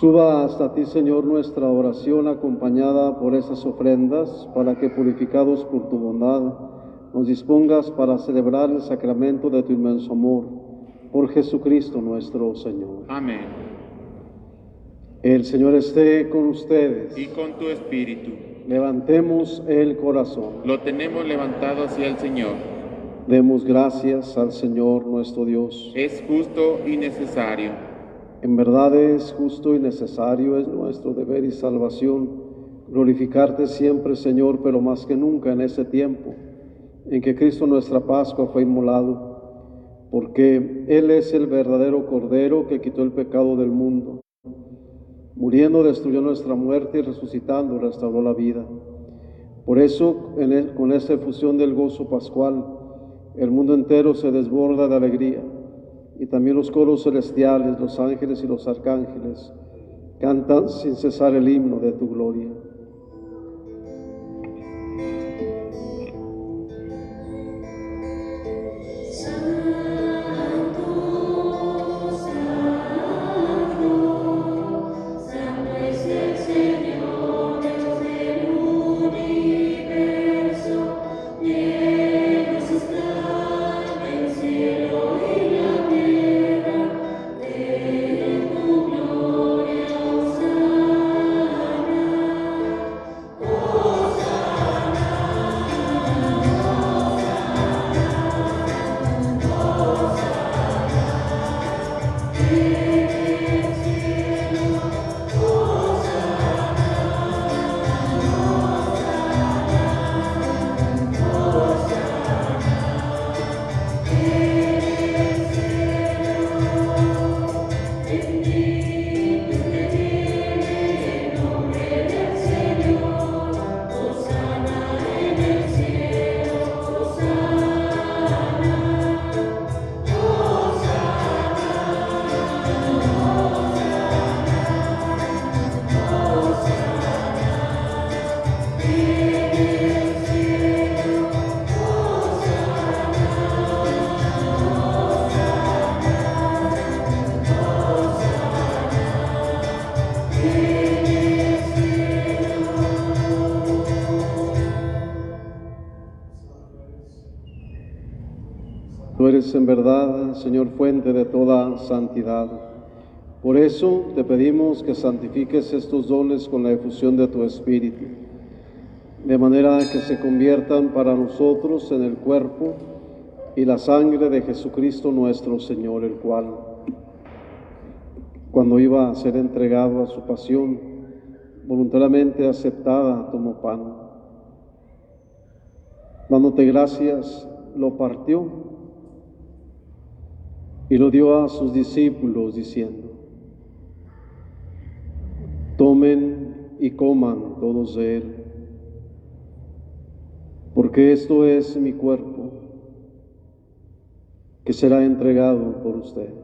Suba hasta ti, Señor, nuestra oración acompañada por esas ofrendas, para que, purificados por tu bondad, nos dispongas para celebrar el sacramento de tu inmenso amor. Por Jesucristo nuestro Señor. Amén. El Señor esté con ustedes. Y con tu espíritu. Levantemos el corazón. Lo tenemos levantado hacia el Señor. Demos gracias al Señor nuestro Dios. Es justo y necesario. En verdad es justo y necesario, es nuestro deber y salvación glorificarte siempre, Señor, pero más que nunca en ese tiempo en que Cristo nuestra Pascua fue inmolado, porque Él es el verdadero Cordero que quitó el pecado del mundo. Muriendo destruyó nuestra muerte y resucitando restauró la vida. Por eso, con esta efusión del gozo pascual, el mundo entero se desborda de alegría, y también los coros celestiales, los ángeles y los arcángeles cantan sin cesar el himno de tu gloria. Tú eres en verdad, Señor, fuente de toda santidad. Por eso te pedimos que santifiques estos dones con la efusión de tu Espíritu, de manera que se conviertan para nosotros en el cuerpo y la sangre de Jesucristo nuestro Señor, el cual, cuando iba a ser entregado a su pasión, voluntariamente aceptada, tomó pan. Dándote gracias, lo partió y lo dio a sus discípulos, diciendo: tomen y coman todos de él, porque esto es mi cuerpo, que será entregado por ustedes.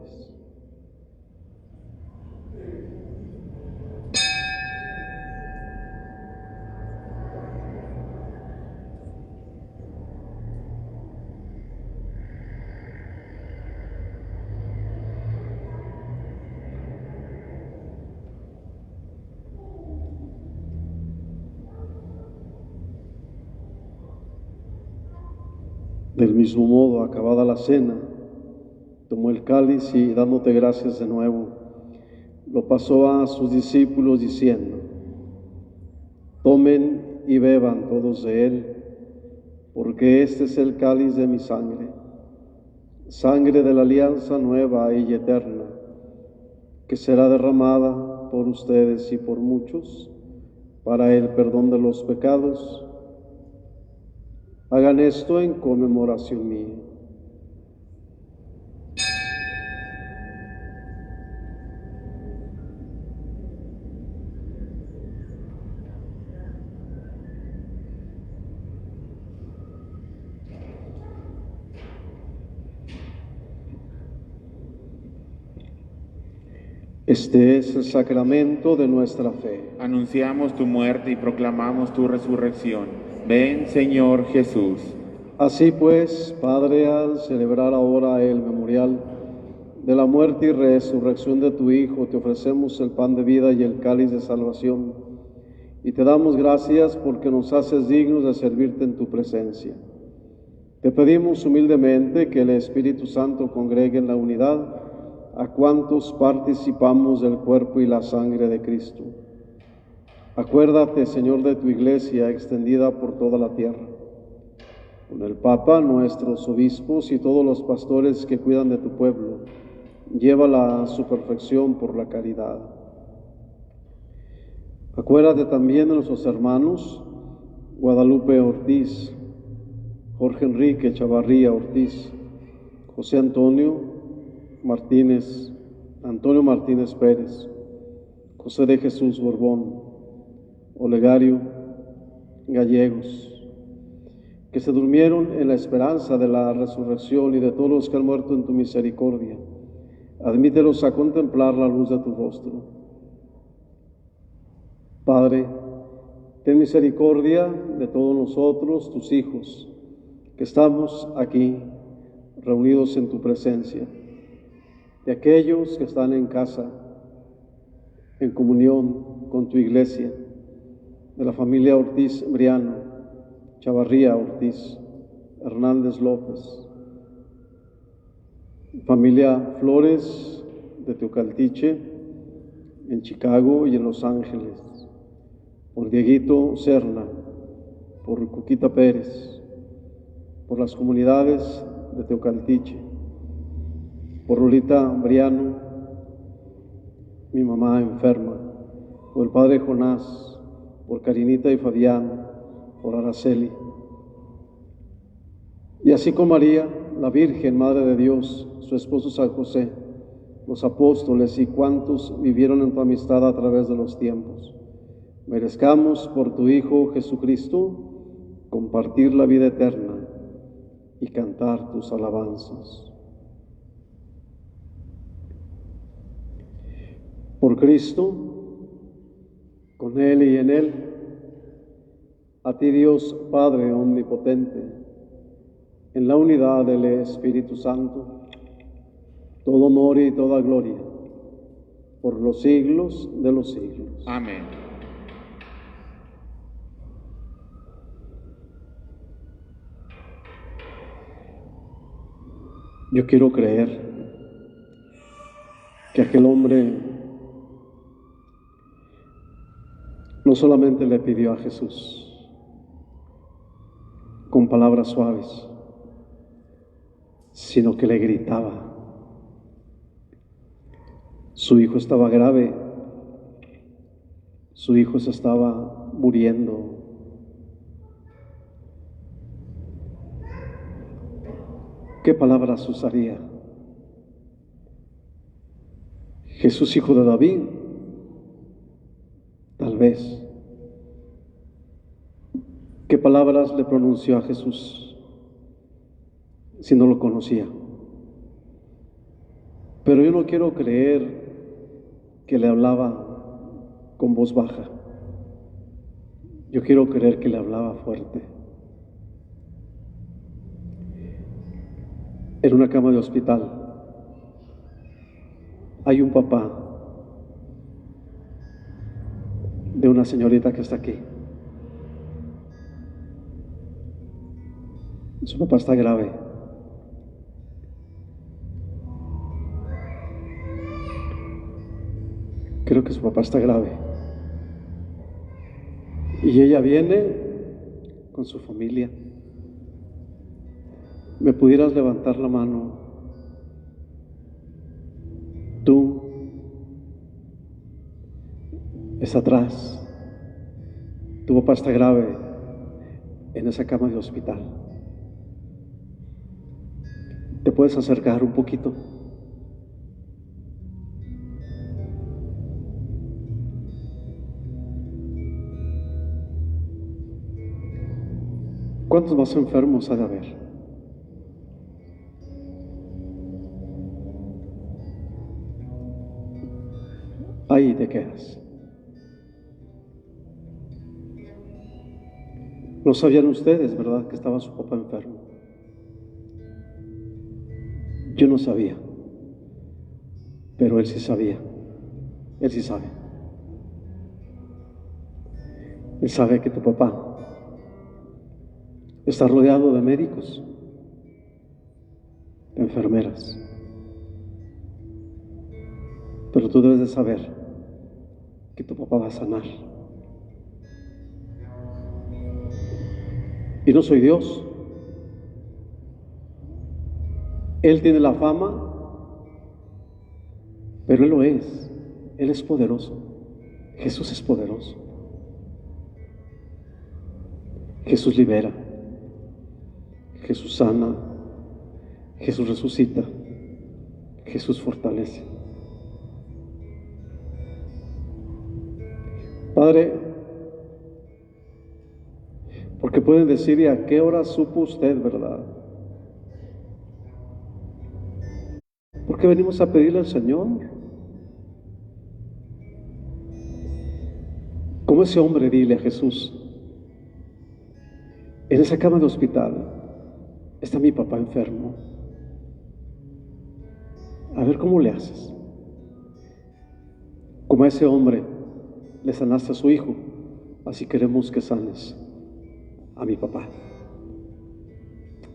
Del mismo modo, acabada la cena, tomó el cáliz y, dándote gracias de nuevo, lo pasó a sus discípulos diciendo: tomen y beban todos de él, porque este es el cáliz de mi sangre, sangre de la alianza nueva y eterna, que será derramada por ustedes y por muchos para el perdón de los pecados. Hagan esto en conmemoración mía. Este es el sacramento de nuestra fe. Anunciamos tu muerte y proclamamos tu resurrección. Ven, Señor Jesús. Así pues, Padre, al celebrar ahora el memorial de la muerte y resurrección de tu Hijo, te ofrecemos el pan de vida y el cáliz de salvación, y te damos gracias porque nos haces dignos de servirte en tu presencia. Te pedimos humildemente que el Espíritu Santo congregue en la unidad a cuantos participamos del cuerpo y la sangre de Cristo. Acuérdate, Señor, de tu iglesia extendida por toda la tierra, con el Papa, nuestros obispos y todos los pastores que cuidan de tu pueblo. Llévala a su perfección por la caridad. Acuérdate también de nuestros hermanos Guadalupe Ortiz, Jorge Enrique Chavarría Ortiz, José Antonio Martínez, Antonio Martínez Pérez, José de Jesús Borbón, Olegario Gallegos, que se durmieron en la esperanza de la resurrección, y de todos los que han muerto en tu misericordia. Admítelos a contemplar la luz de tu rostro. Padre, ten misericordia de todos nosotros, tus hijos, que estamos aquí reunidos en tu presencia, de aquellos que están en casa, en comunión con tu iglesia, de la familia Ortiz Briano, Chavarría Ortiz, Hernández López, familia Flores de Teocaltiche, en Chicago y en Los Ángeles, por Dieguito Serna, por Cuquita Pérez, por las comunidades de Teocaltiche, por Lolita Briano, mi mamá enferma, por el padre Jonás, por Karinita y Fabián, por Araceli. Y así con María, la Virgen, Madre de Dios, su esposo San José, los apóstoles y cuantos vivieron en tu amistad a través de los tiempos, merezcamos por tu Hijo Jesucristo compartir la vida eterna y cantar tus alabanzas. Por Cristo, con Él y en Él, a ti Dios Padre Omnipotente, en la unidad del Espíritu Santo, todo honor y toda gloria, por los siglos de los siglos. Amén. Yo quiero creer que aquel hombre no solamente le pidió a Jesús con palabras suaves, sino que le gritaba. Su hijo estaba grave, su hijo se estaba muriendo. ¿Qué palabras usaría? Jesús, hijo de David, tal vez. ¿Qué palabras le pronunció a Jesús si no lo conocía? Pero yo no quiero creer que le hablaba con voz baja. Yo quiero creer que le hablaba fuerte. En una cama de hospital hay un papá de una señorita que está aquí. Su papá está grave. Creo que su papá está grave. Y ella viene con su familia. ¿Me pudieras levantar la mano? Tú es atrás. Tu papá está grave en esa cama de hospital. ¿Te puedes acercar un poquito? ¿Cuántos más enfermos ha de haber? Ahí te quedas. No sabían ustedes, ¿verdad?, que estaba su papá enfermo. Yo no sabía, pero él sí sabía. Él sí sabe. Él sabe que tu papá está rodeado de médicos, de enfermeras. Pero tú debes de saber que tu papá va a sanar. Y no soy Dios. Él tiene la fama, pero Él lo es. Él es poderoso. Jesús es poderoso. Jesús libera. Jesús sana. Jesús resucita. Jesús fortalece. Padre, porque pueden decir, ¿y a qué hora supo usted, verdad? Porque venimos a pedirle al Señor. Como ese hombre, dile a Jesús, en esa cama de hospital está mi papá enfermo. A ver cómo le haces. Como a ese hombre le sanaste a su hijo, así queremos que sanes a mi papá.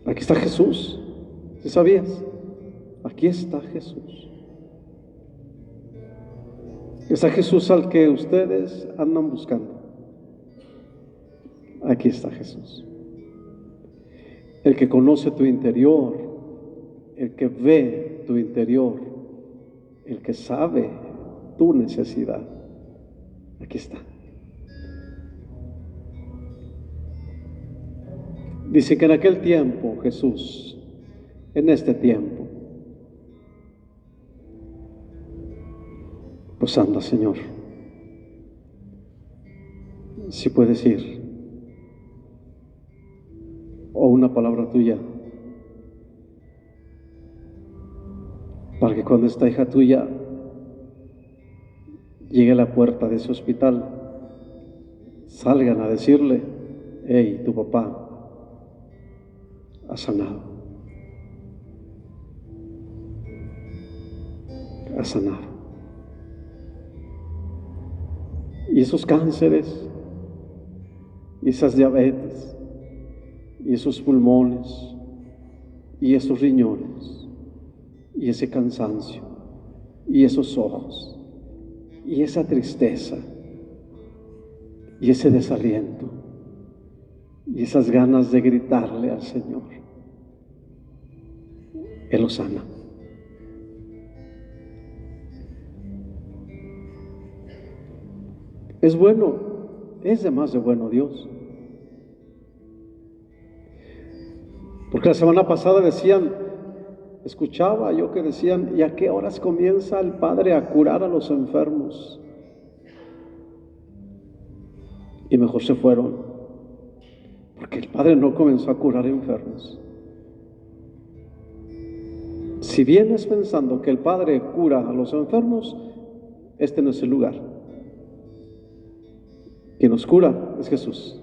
Aquí está Jesús. ¿Sí sabías? Aquí está Jesús. Está Jesús al que ustedes andan buscando. Aquí está Jesús. El que conoce tu interior, el que ve tu interior, el que sabe tu necesidad. Aquí está. Dice que en aquel tiempo Jesús, en este tiempo, pues anda, Señor, si puedes ir, o una palabra tuya, para que cuando esta hija tuya llegue a la puerta de ese hospital, salgan a decirle, hey, tu papá ha sanado. Ha sanado. Y esos cánceres, y esas diabetes, y esos pulmones, y esos riñones, y ese cansancio, y esos ojos, y esa tristeza, y ese desaliento, y esas ganas de gritarle al Señor, Él lo sana. Es bueno, es de más de bueno Dios. Porque la semana pasada decían, escuchaba yo que decían, ¿y a qué horas comienza el Padre a curar a los enfermos? Y mejor se fueron, porque el Padre no comenzó a curar enfermos. Si vienes pensando que el Padre cura a los enfermos, este no es el lugar. Quien los cura es Jesús.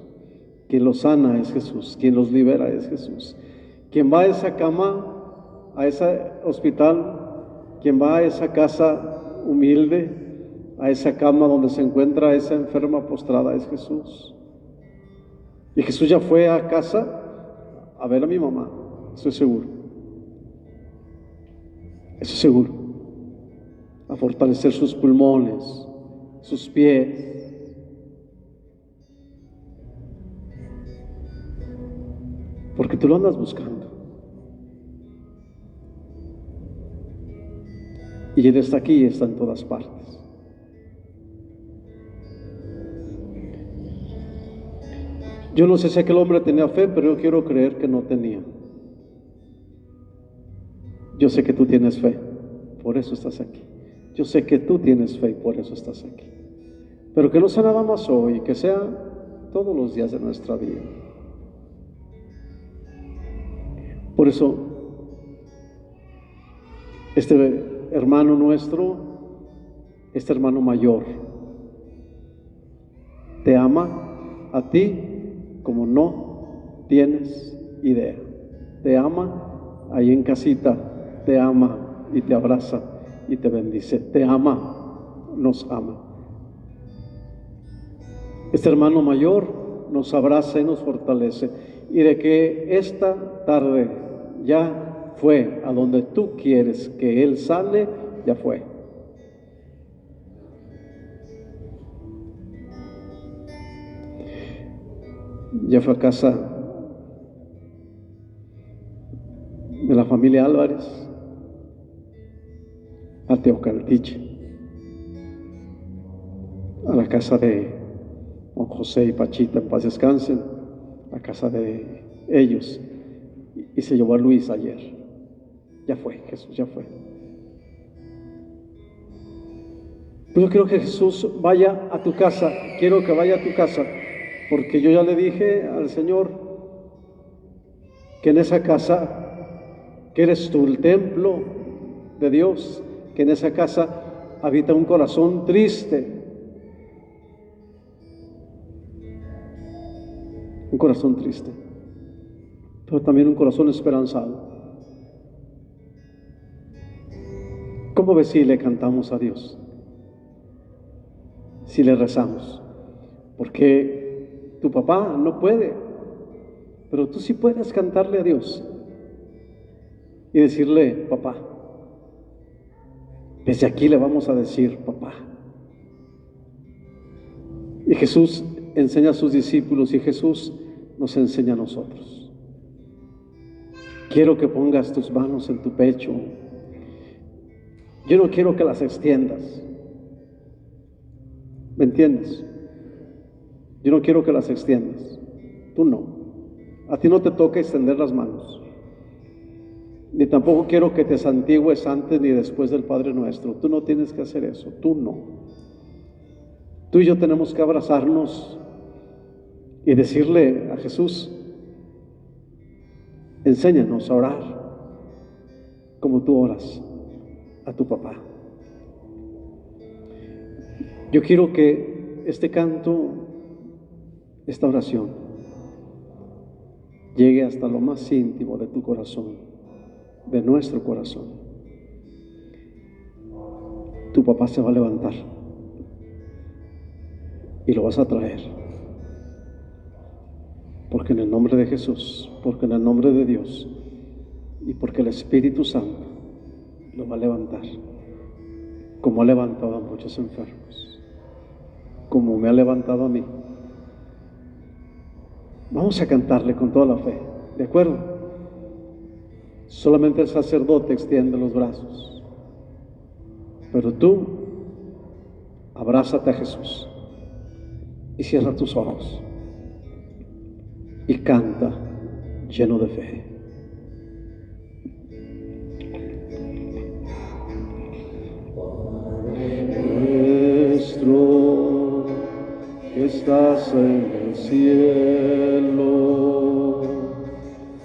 Quien los sana es Jesús. Quien los libera es Jesús. Quien va a esa cama, a ese hospital, quien va a esa casa humilde, a esa cama donde se encuentra esa enferma postrada es Jesús. Y Jesús ya fue a casa a ver a mi mamá, estoy seguro. Estoy seguro. A fortalecer sus pulmones, sus pies. Porque tú lo andas buscando. Y Él está aquí y está en todas partes. Yo no sé si aquel hombre tenía fe, pero yo quiero creer que no tenía. Yo sé que tú tienes fe, por eso estás aquí. Yo sé que tú tienes fe y por eso estás aquí. Pero que no sea nada más hoy, que sea todos los días de nuestra vida. Por eso, este hermano nuestro, este hermano mayor, te ama a ti como no tienes idea. Te ama ahí en casita, te ama y te abraza y te bendice. Te ama, nos ama. Este hermano mayor nos abraza y nos fortalece. Y de que esta tarde ya fue a donde tú quieres que él sale, ya fue. Ya fue a casa de la familia Álvarez, a Teocaltiche, a la casa de don José y Pachita, en paz descansen, a casa de ellos, y se llevó a Luis ayer. Ya fue, Jesús ya fue. Pues yo quiero que Jesús vaya a tu casa, quiero que vaya a tu casa, porque yo ya le dije al Señor que en esa casa, que eres tú el templo de Dios, que en esa casa habita un corazón triste, un corazón triste, pero también un corazón esperanzado. ¿Cómo ves si le cantamos a Dios? Si le rezamos, porque tu papá no puede, pero tú sí puedes cantarle a Dios y decirle, papá. Desde aquí le vamos a decir, papá. Y Jesús enseña a sus discípulos y Jesús nos enseña a nosotros. Quiero que pongas tus manos en tu pecho. Yo no quiero que las extiendas. ¿Me entiendes? Yo no quiero que las extiendas. Tú no. A ti no te toca extender las manos. Ni tampoco quiero que te santigües antes ni después del Padre Nuestro. Tú no tienes que hacer eso. Tú no. Tú y yo tenemos que abrazarnos y decirle a Jesús, enséñanos a orar como tú oras a tu papá. Yo quiero que este canto, esta oración, llegue hasta lo más íntimo de tu corazón, de nuestro corazón. Tu papá se va a levantar y lo vas a traer, porque en el nombre de Jesús, porque en el nombre de Dios y porque el Espíritu Santo lo va a levantar, como ha levantado a muchos enfermos, como me ha levantado a mí. Vamos a cantarle con toda la fe, ¿de acuerdo? Solamente el sacerdote extiende los brazos, pero tú abrázate a Jesús y cierra tus ojos y canta lleno de fe. Nuestro que estás en el cielo,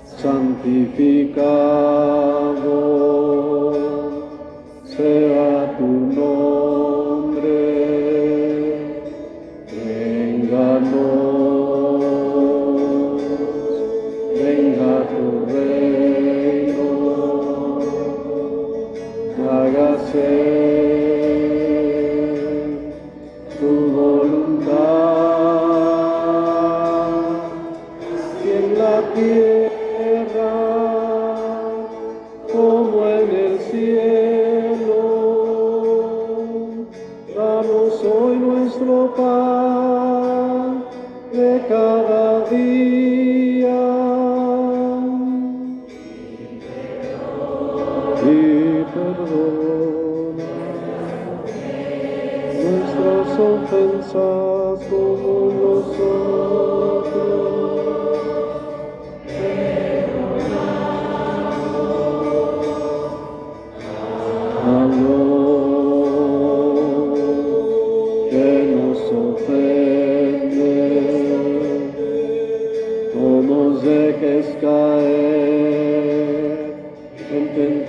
santificado sea tu nombre, venga tu reino, hágase tu voluntad en la tierra como en el cielo. Danos hoy nuestro pan de cada día y perdona nuestras ofensas como nosotros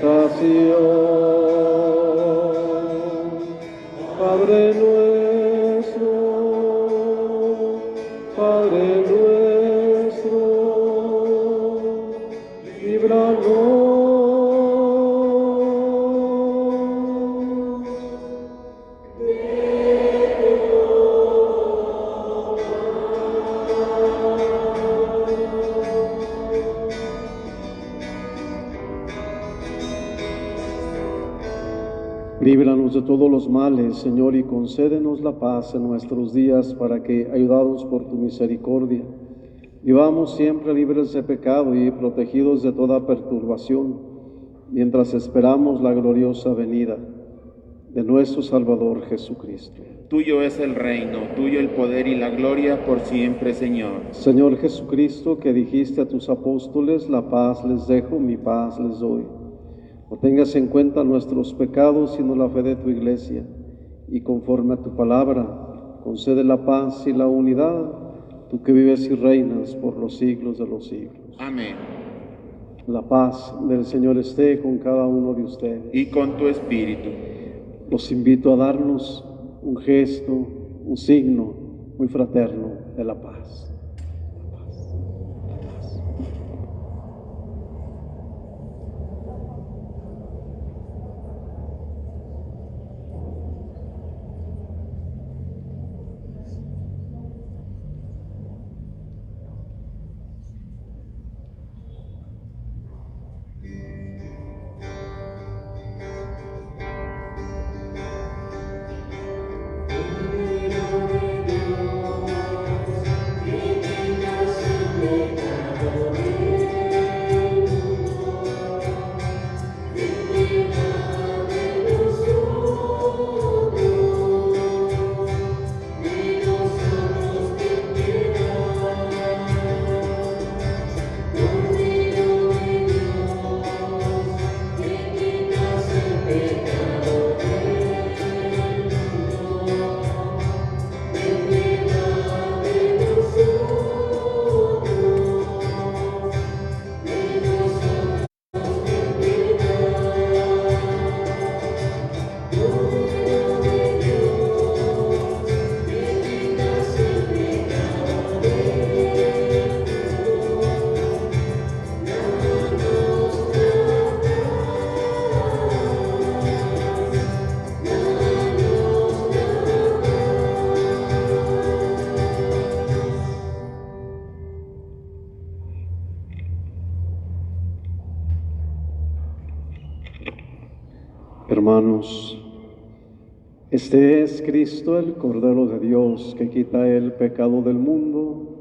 tentación. Padre nuestro, líbranos. Líbranos de todos los males, Señor, y concédenos la paz en nuestros días, para que, ayudados por tu misericordia, vivamos siempre libres de pecado y protegidos de toda perturbación, mientras esperamos la gloriosa venida de nuestro Salvador Jesucristo. Tuyo es el reino, tuyo el poder y la gloria por siempre, Señor. Señor Jesucristo, que dijiste a tus apóstoles, la paz les dejo, mi paz les doy. No tengas en cuenta nuestros pecados, sino la fe de tu Iglesia, y conforme a tu palabra, concede la paz y la unidad, tú que vives y reinas por los siglos de los siglos. Amén. La paz del Señor esté con cada uno de ustedes. Y con tu espíritu. Los invito a darnos un gesto, un signo muy fraterno de la paz. Hermanos, este es Cristo, el Cordero de Dios, que quita el pecado del mundo.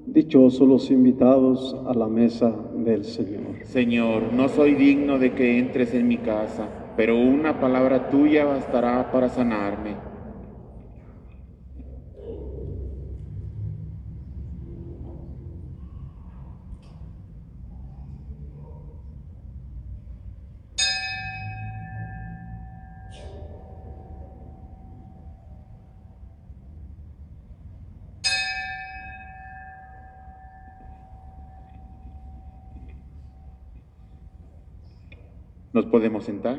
Dichosos los invitados a la mesa del Señor. Señor, no soy digno de que entres en mi casa, pero una palabra tuya bastará para sanarme. ¿Nos podemos sentar?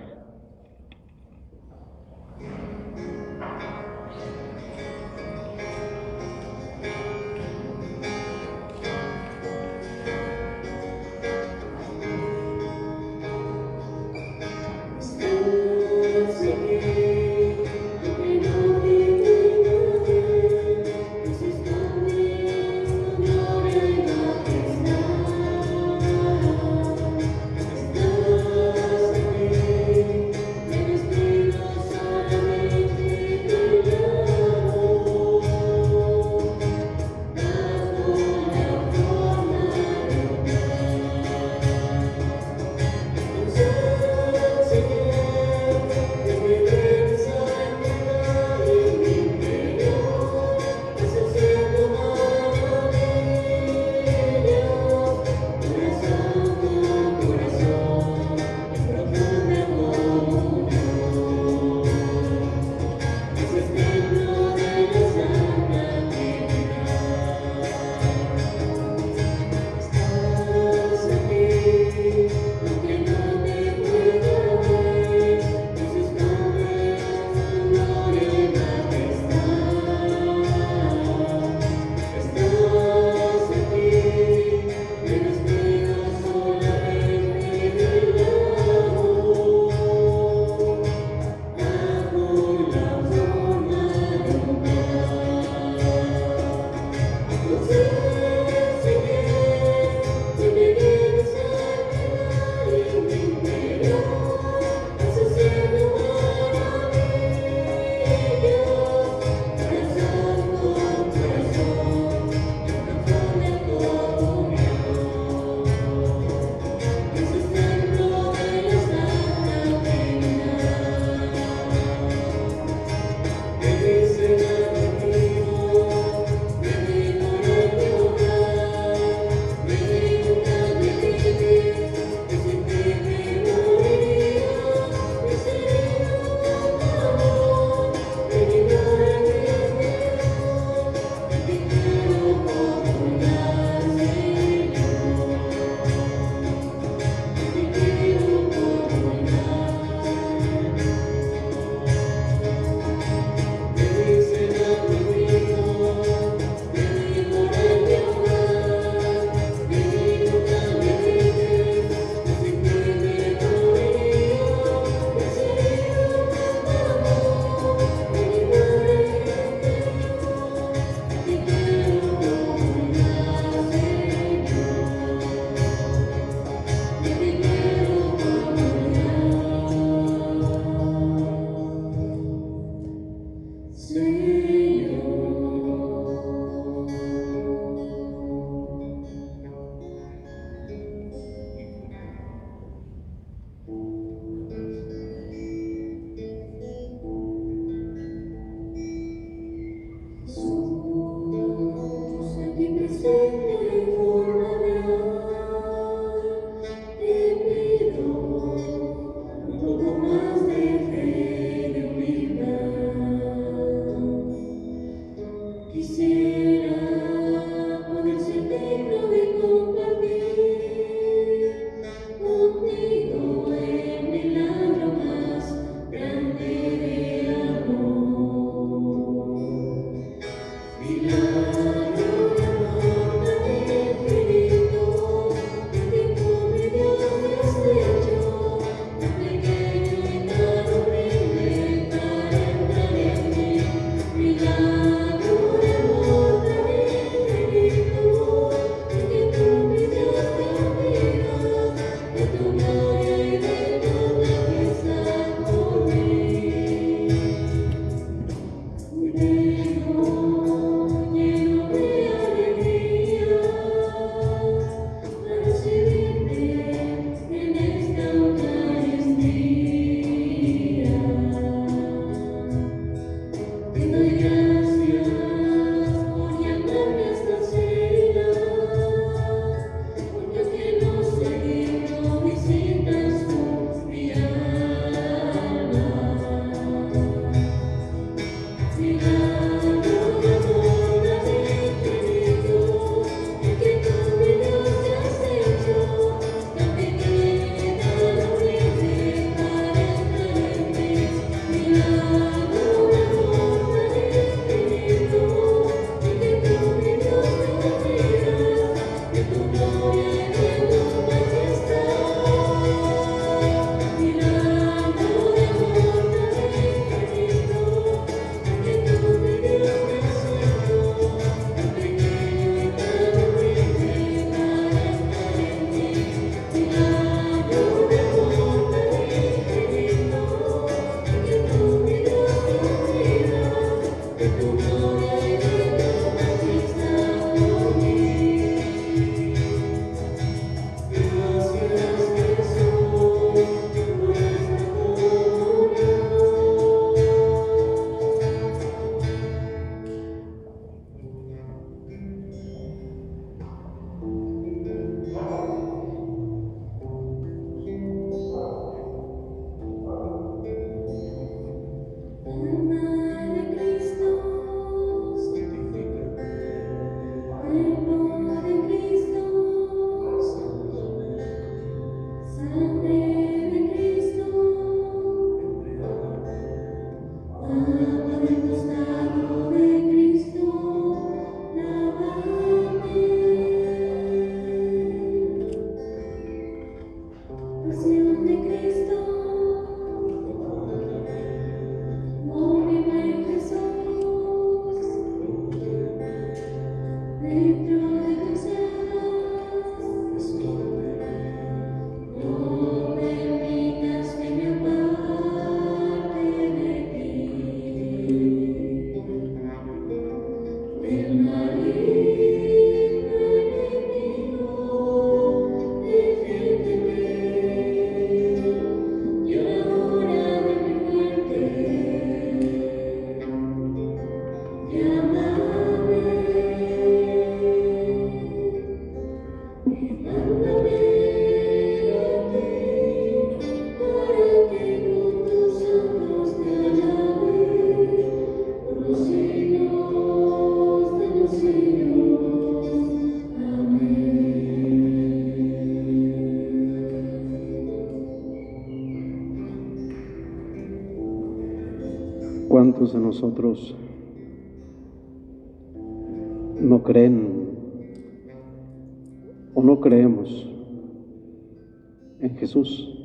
Pasión de Cristo, oh mi buen Jesús, dentro de tus alas, no permitas que me aparte de ti, del maligno enemigo, defiéndeme, y a la hora de mi muerte, llámame, y mándame a ti, para que con tus ojos te alabe, por los siglos de los siglos. Amén. ¿Cuántos de nosotros no creen o no creemos en Jesús?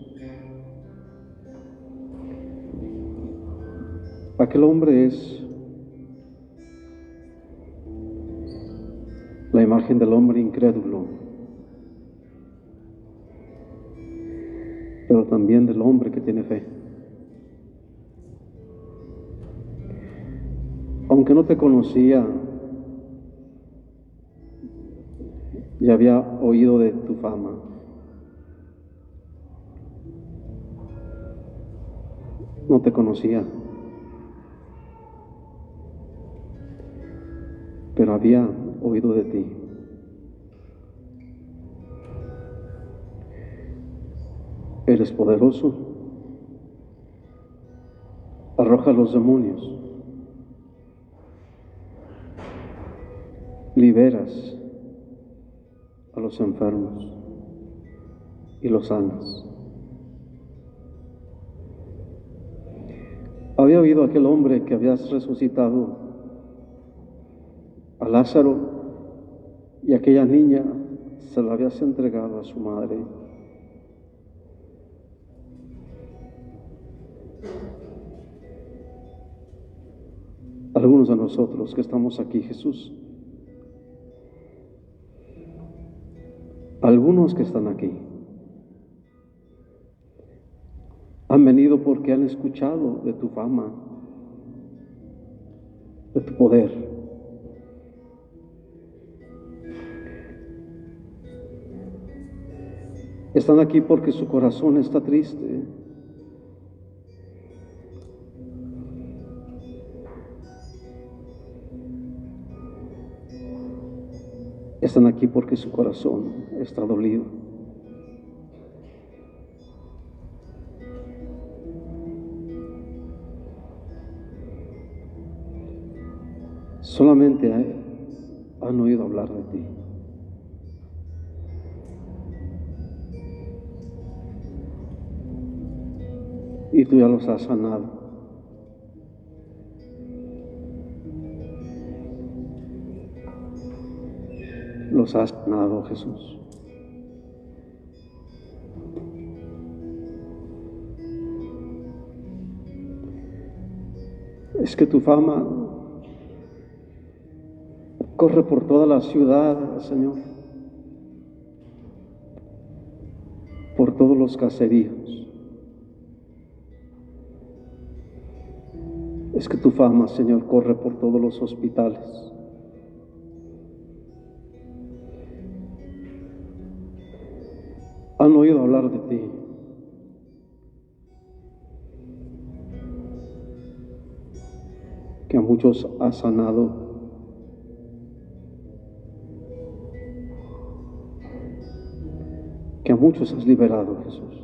Aquel hombre es la imagen del hombre incrédulo, pero también del hombre que tiene fe. Aunque no te conocía, ya había oído de tu fama. No te conocía, pero había oído de ti. Eres poderoso, arroja a los demonios, liberas a los enfermos y los sanas. Había oído aquel hombre que habías resucitado a Lázaro, y aquella niña se la habías entregado a su madre. Algunos de nosotros que estamos aquí, Jesús, algunos que están aquí, han venido porque han escuchado de tu fama, de tu poder. Están aquí porque su corazón está triste. Están aquí porque su corazón está dolido. Solamente han oído hablar de ti. Y tú ya los has sanado. Los has sanado, Jesús. Es que tu fama corre por toda la ciudad, Señor, por todos los caseríos. Es que tu fama, Señor, corre por todos los hospitales. Han oído hablar de ti. Que a muchos has sanado. Que a muchos has liberado, Jesús.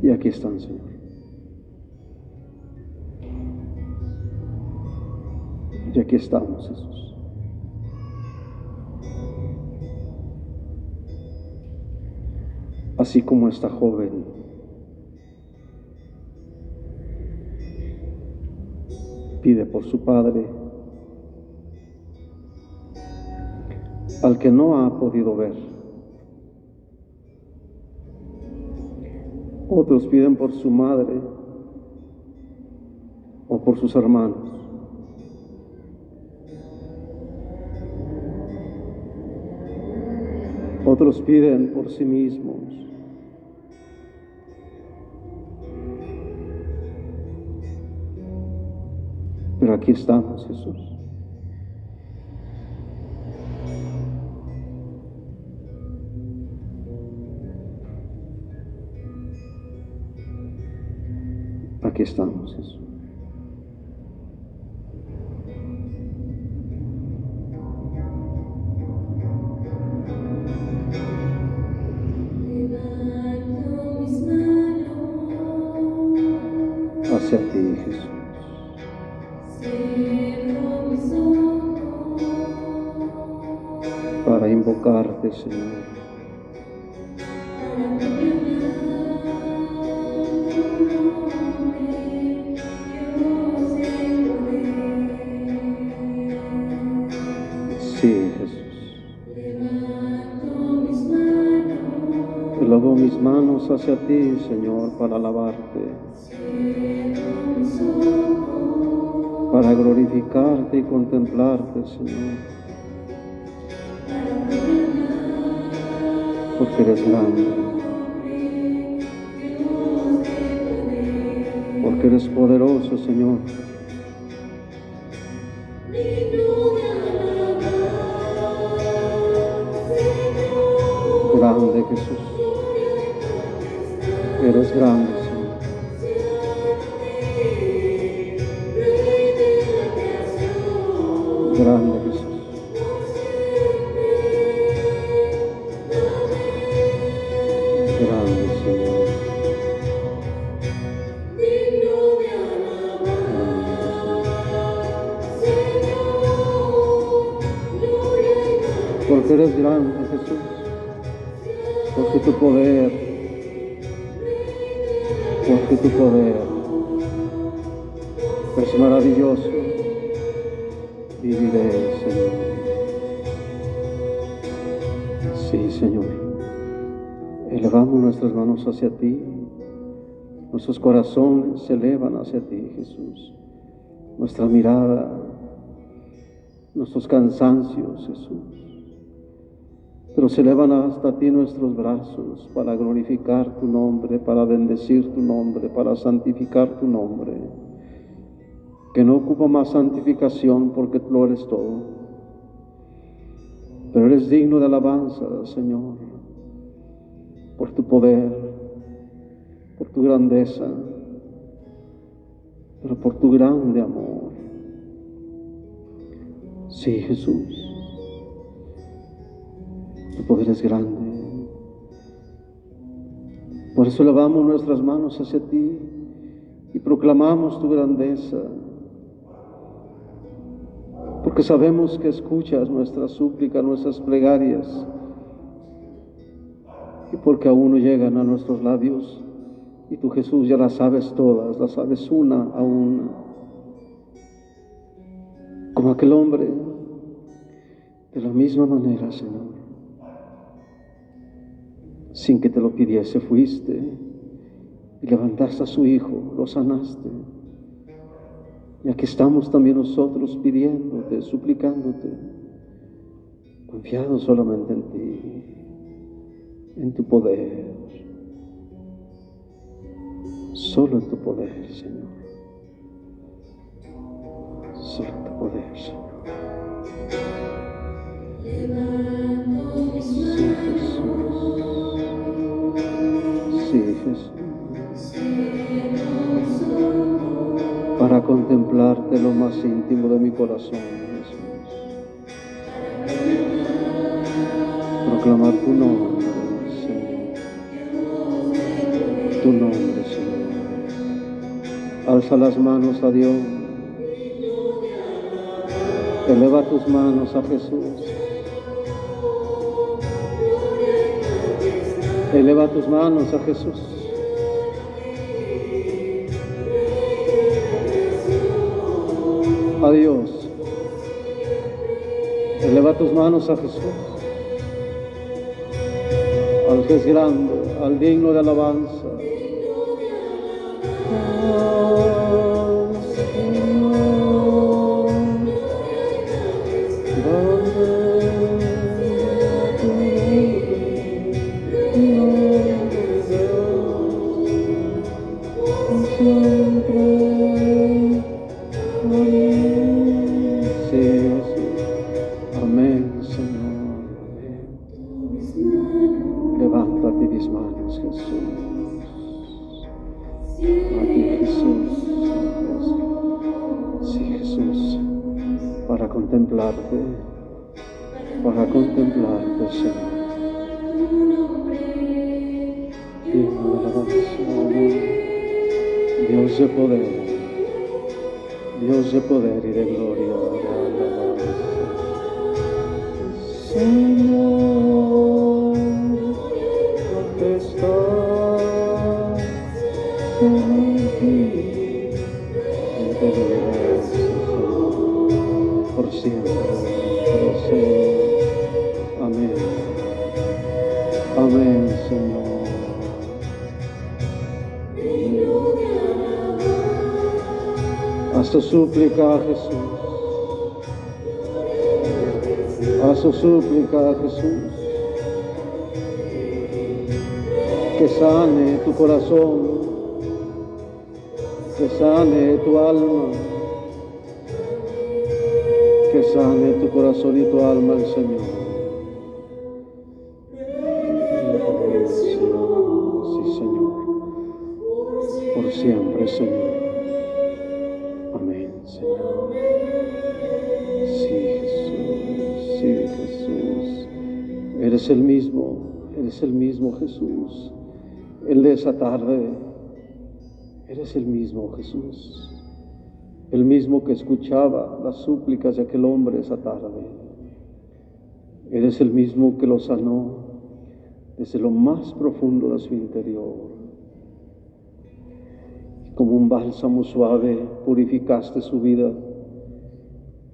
Y aquí están, Señor. Y aquí estamos, Jesús. Así como esta joven pide por su Padre, al que no ha podido ver. Otros piden por su madre o por sus hermanos. Otros piden por sí mismos. Pero aquí estamos, Jesús. Aquí estamos, Jesús. Hacia ti, Jesús. Para invocarte, Señor. Sí, Jesús. Elevo mis manos hacia ti, Señor, para alabarte, para glorificarte y contemplarte, Señor, porque eres grande, porque eres poderoso, Señor. Grande, Jesús. Eres grande, Señor. Grande, Jesús. Grande, Señor. Porque eres grande, Jesús. Porque tu poder es maravilloso. Viviré, Señor. Sí, Señor. Elevamos nuestras manos hacia ti. Nuestros corazones se elevan hacia ti, Jesús. Nuestra mirada, nuestros cansancios, Jesús. Pero se elevan hasta ti nuestros brazos para glorificar tu nombre, para bendecir tu nombre, para santificar tu nombre, que no ocupa más santificación porque tú lo eres todo. Pero eres digno de alabanza, Señor, por tu poder, por tu grandeza, pero por tu grande amor. Sí, Jesús. Tu poder es grande. Por eso elevamos nuestras manos hacia ti y proclamamos tu grandeza. Porque sabemos que escuchas nuestras súplicas, nuestras plegarias. Y porque aún no llegan a nuestros labios. Y tú, Jesús, ya las sabes todas, las sabes una a una. Como aquel hombre, de la misma manera, Señor. Sin que te lo pidiese, fuiste y levantaste a su hijo, lo sanaste. Y aquí estamos también nosotros pidiéndote, suplicándote, confiados solamente en ti, en tu poder, solo en tu poder, Señor. Solo en tu poder, Señor. Sí, Jesús. Sí, Jesús. Para contemplarte lo más íntimo de mi corazón, Jesús. Proclamar tu nombre, Señor. Tu nombre, Señor. Alza las manos a Dios. Eleva tus manos a Jesús. Eleva tus manos a Jesús. a Dios. Eleva tus manos a Jesús, al que es grande, al digno de alabanza. Amén, Señor. Levántate mis manos, Jesús. A ti, Jesús. Sí, Jesús. Para contemplarte, Señor. Digno de alabanza, Dios de poder, Dios de poder y de gloria, de alabanza. Señor, potestad sobre ti, y te liberes, Señor, por siempre, por siempre. Amén. Amén, Señor. Amén. Haz tu súplica a Jesús. Haz tu súplica a Jesús. Que sane tu corazón. Que sane tu alma. Que sane tu corazón y tu alma el Señor. Sí, Señor. Por siempre, Señor. Amén, Señor. Sí, Jesús. Eres el mismo Jesús. El de esa tarde. Eres el mismo Jesús. El mismo que escuchaba las súplicas de aquel hombre esa tarde. Eres el mismo que lo sanó desde lo más profundo de su interior. Como un bálsamo suave purificaste su vida.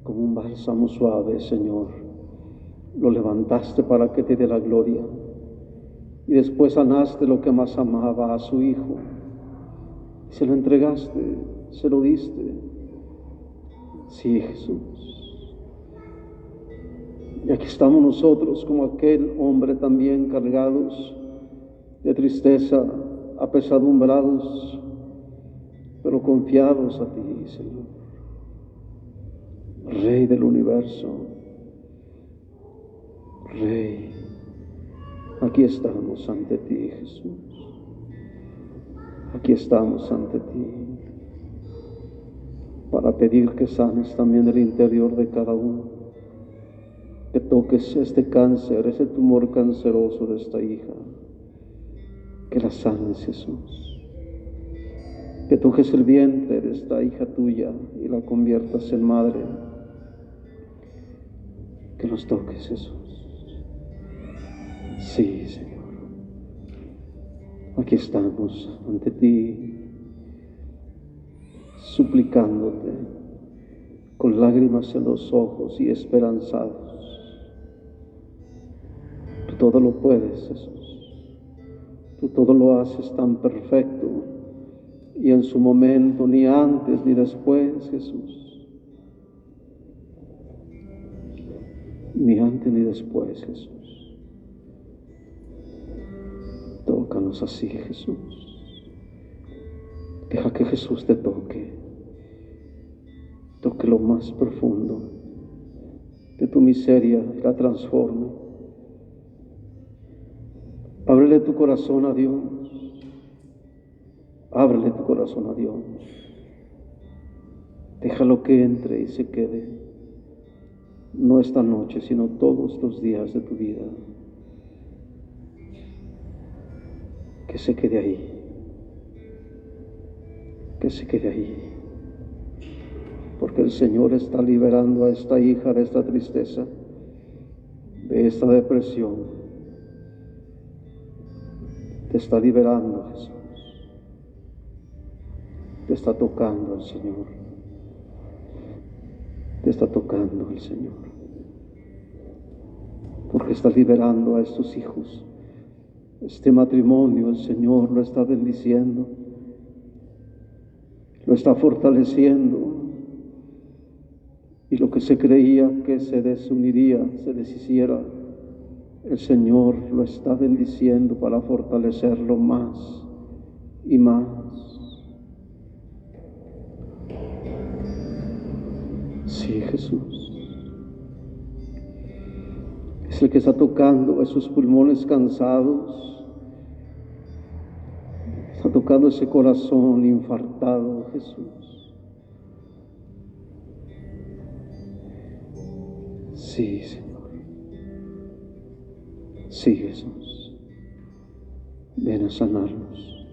Como un bálsamo suave, Señor, lo levantaste para que te dé la gloria. Y después sanaste lo que más amaba, a su Hijo. Y se lo entregaste, se lo diste. Sí, Jesús. Y aquí estamos nosotros como aquel hombre también, cargados de tristeza, apesadumbrados, pero confiados a ti, Señor. Rey del universo. Rey. Aquí estamos ante ti, Jesús. Aquí estamos ante ti para pedir que sanes también el interior de cada uno, que toques este cáncer, ese tumor canceroso de esta hija, que la sanes, Jesús, que toques el vientre de esta hija tuya y la conviertas en madre, que los toques, Jesús. Sí, Señor. Aquí estamos ante ti, suplicándote, con lágrimas en los ojos y esperanzados. Tú todo lo puedes, Jesús. Tú todo lo haces tan perfecto y en su momento, ni antes ni después, Jesús. Ni antes ni después, Jesús. Tócanos así, Jesús. Deja que Jesús te toque. Toque lo más profundo de tu miseria y la transforme. Ábrele tu corazón a Dios. Ábrele tu corazón a Dios. Déjalo que entre y se quede. No esta noche, sino todos los días de tu vida. Que se quede ahí. Que se quede ahí. Porque el Señor está liberando a esta hija de esta tristeza, de esta depresión. Te está liberando, Jesús. Te está tocando el Señor. Te está tocando el Señor, porque está liberando a estos hijos. Este matrimonio el Señor lo está bendiciendo, lo está fortaleciendo, y lo que se creía que se desuniría, se deshiciera, el Señor lo está bendiciendo para fortalecerlo más y más. Sí, Jesús es el que está tocando esos pulmones cansados, está tocando ese corazón infartado, Jesús. Sí, Señor. Sí, Jesús. Ven a sanarnos.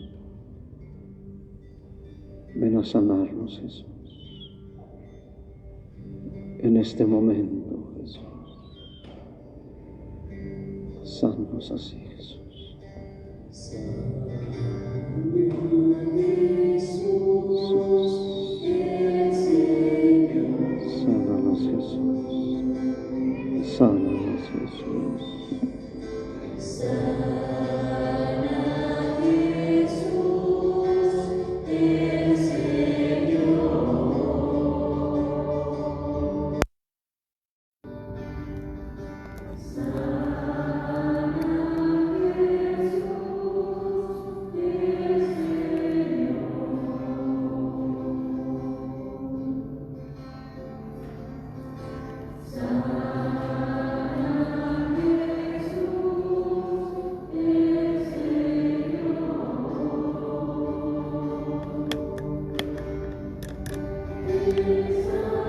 Ven a sanarnos, Jesús. En este momento, Jesús. Sánanos así, Jesús. Sánanos, Jesús. Sánanos, Jesús. Yes.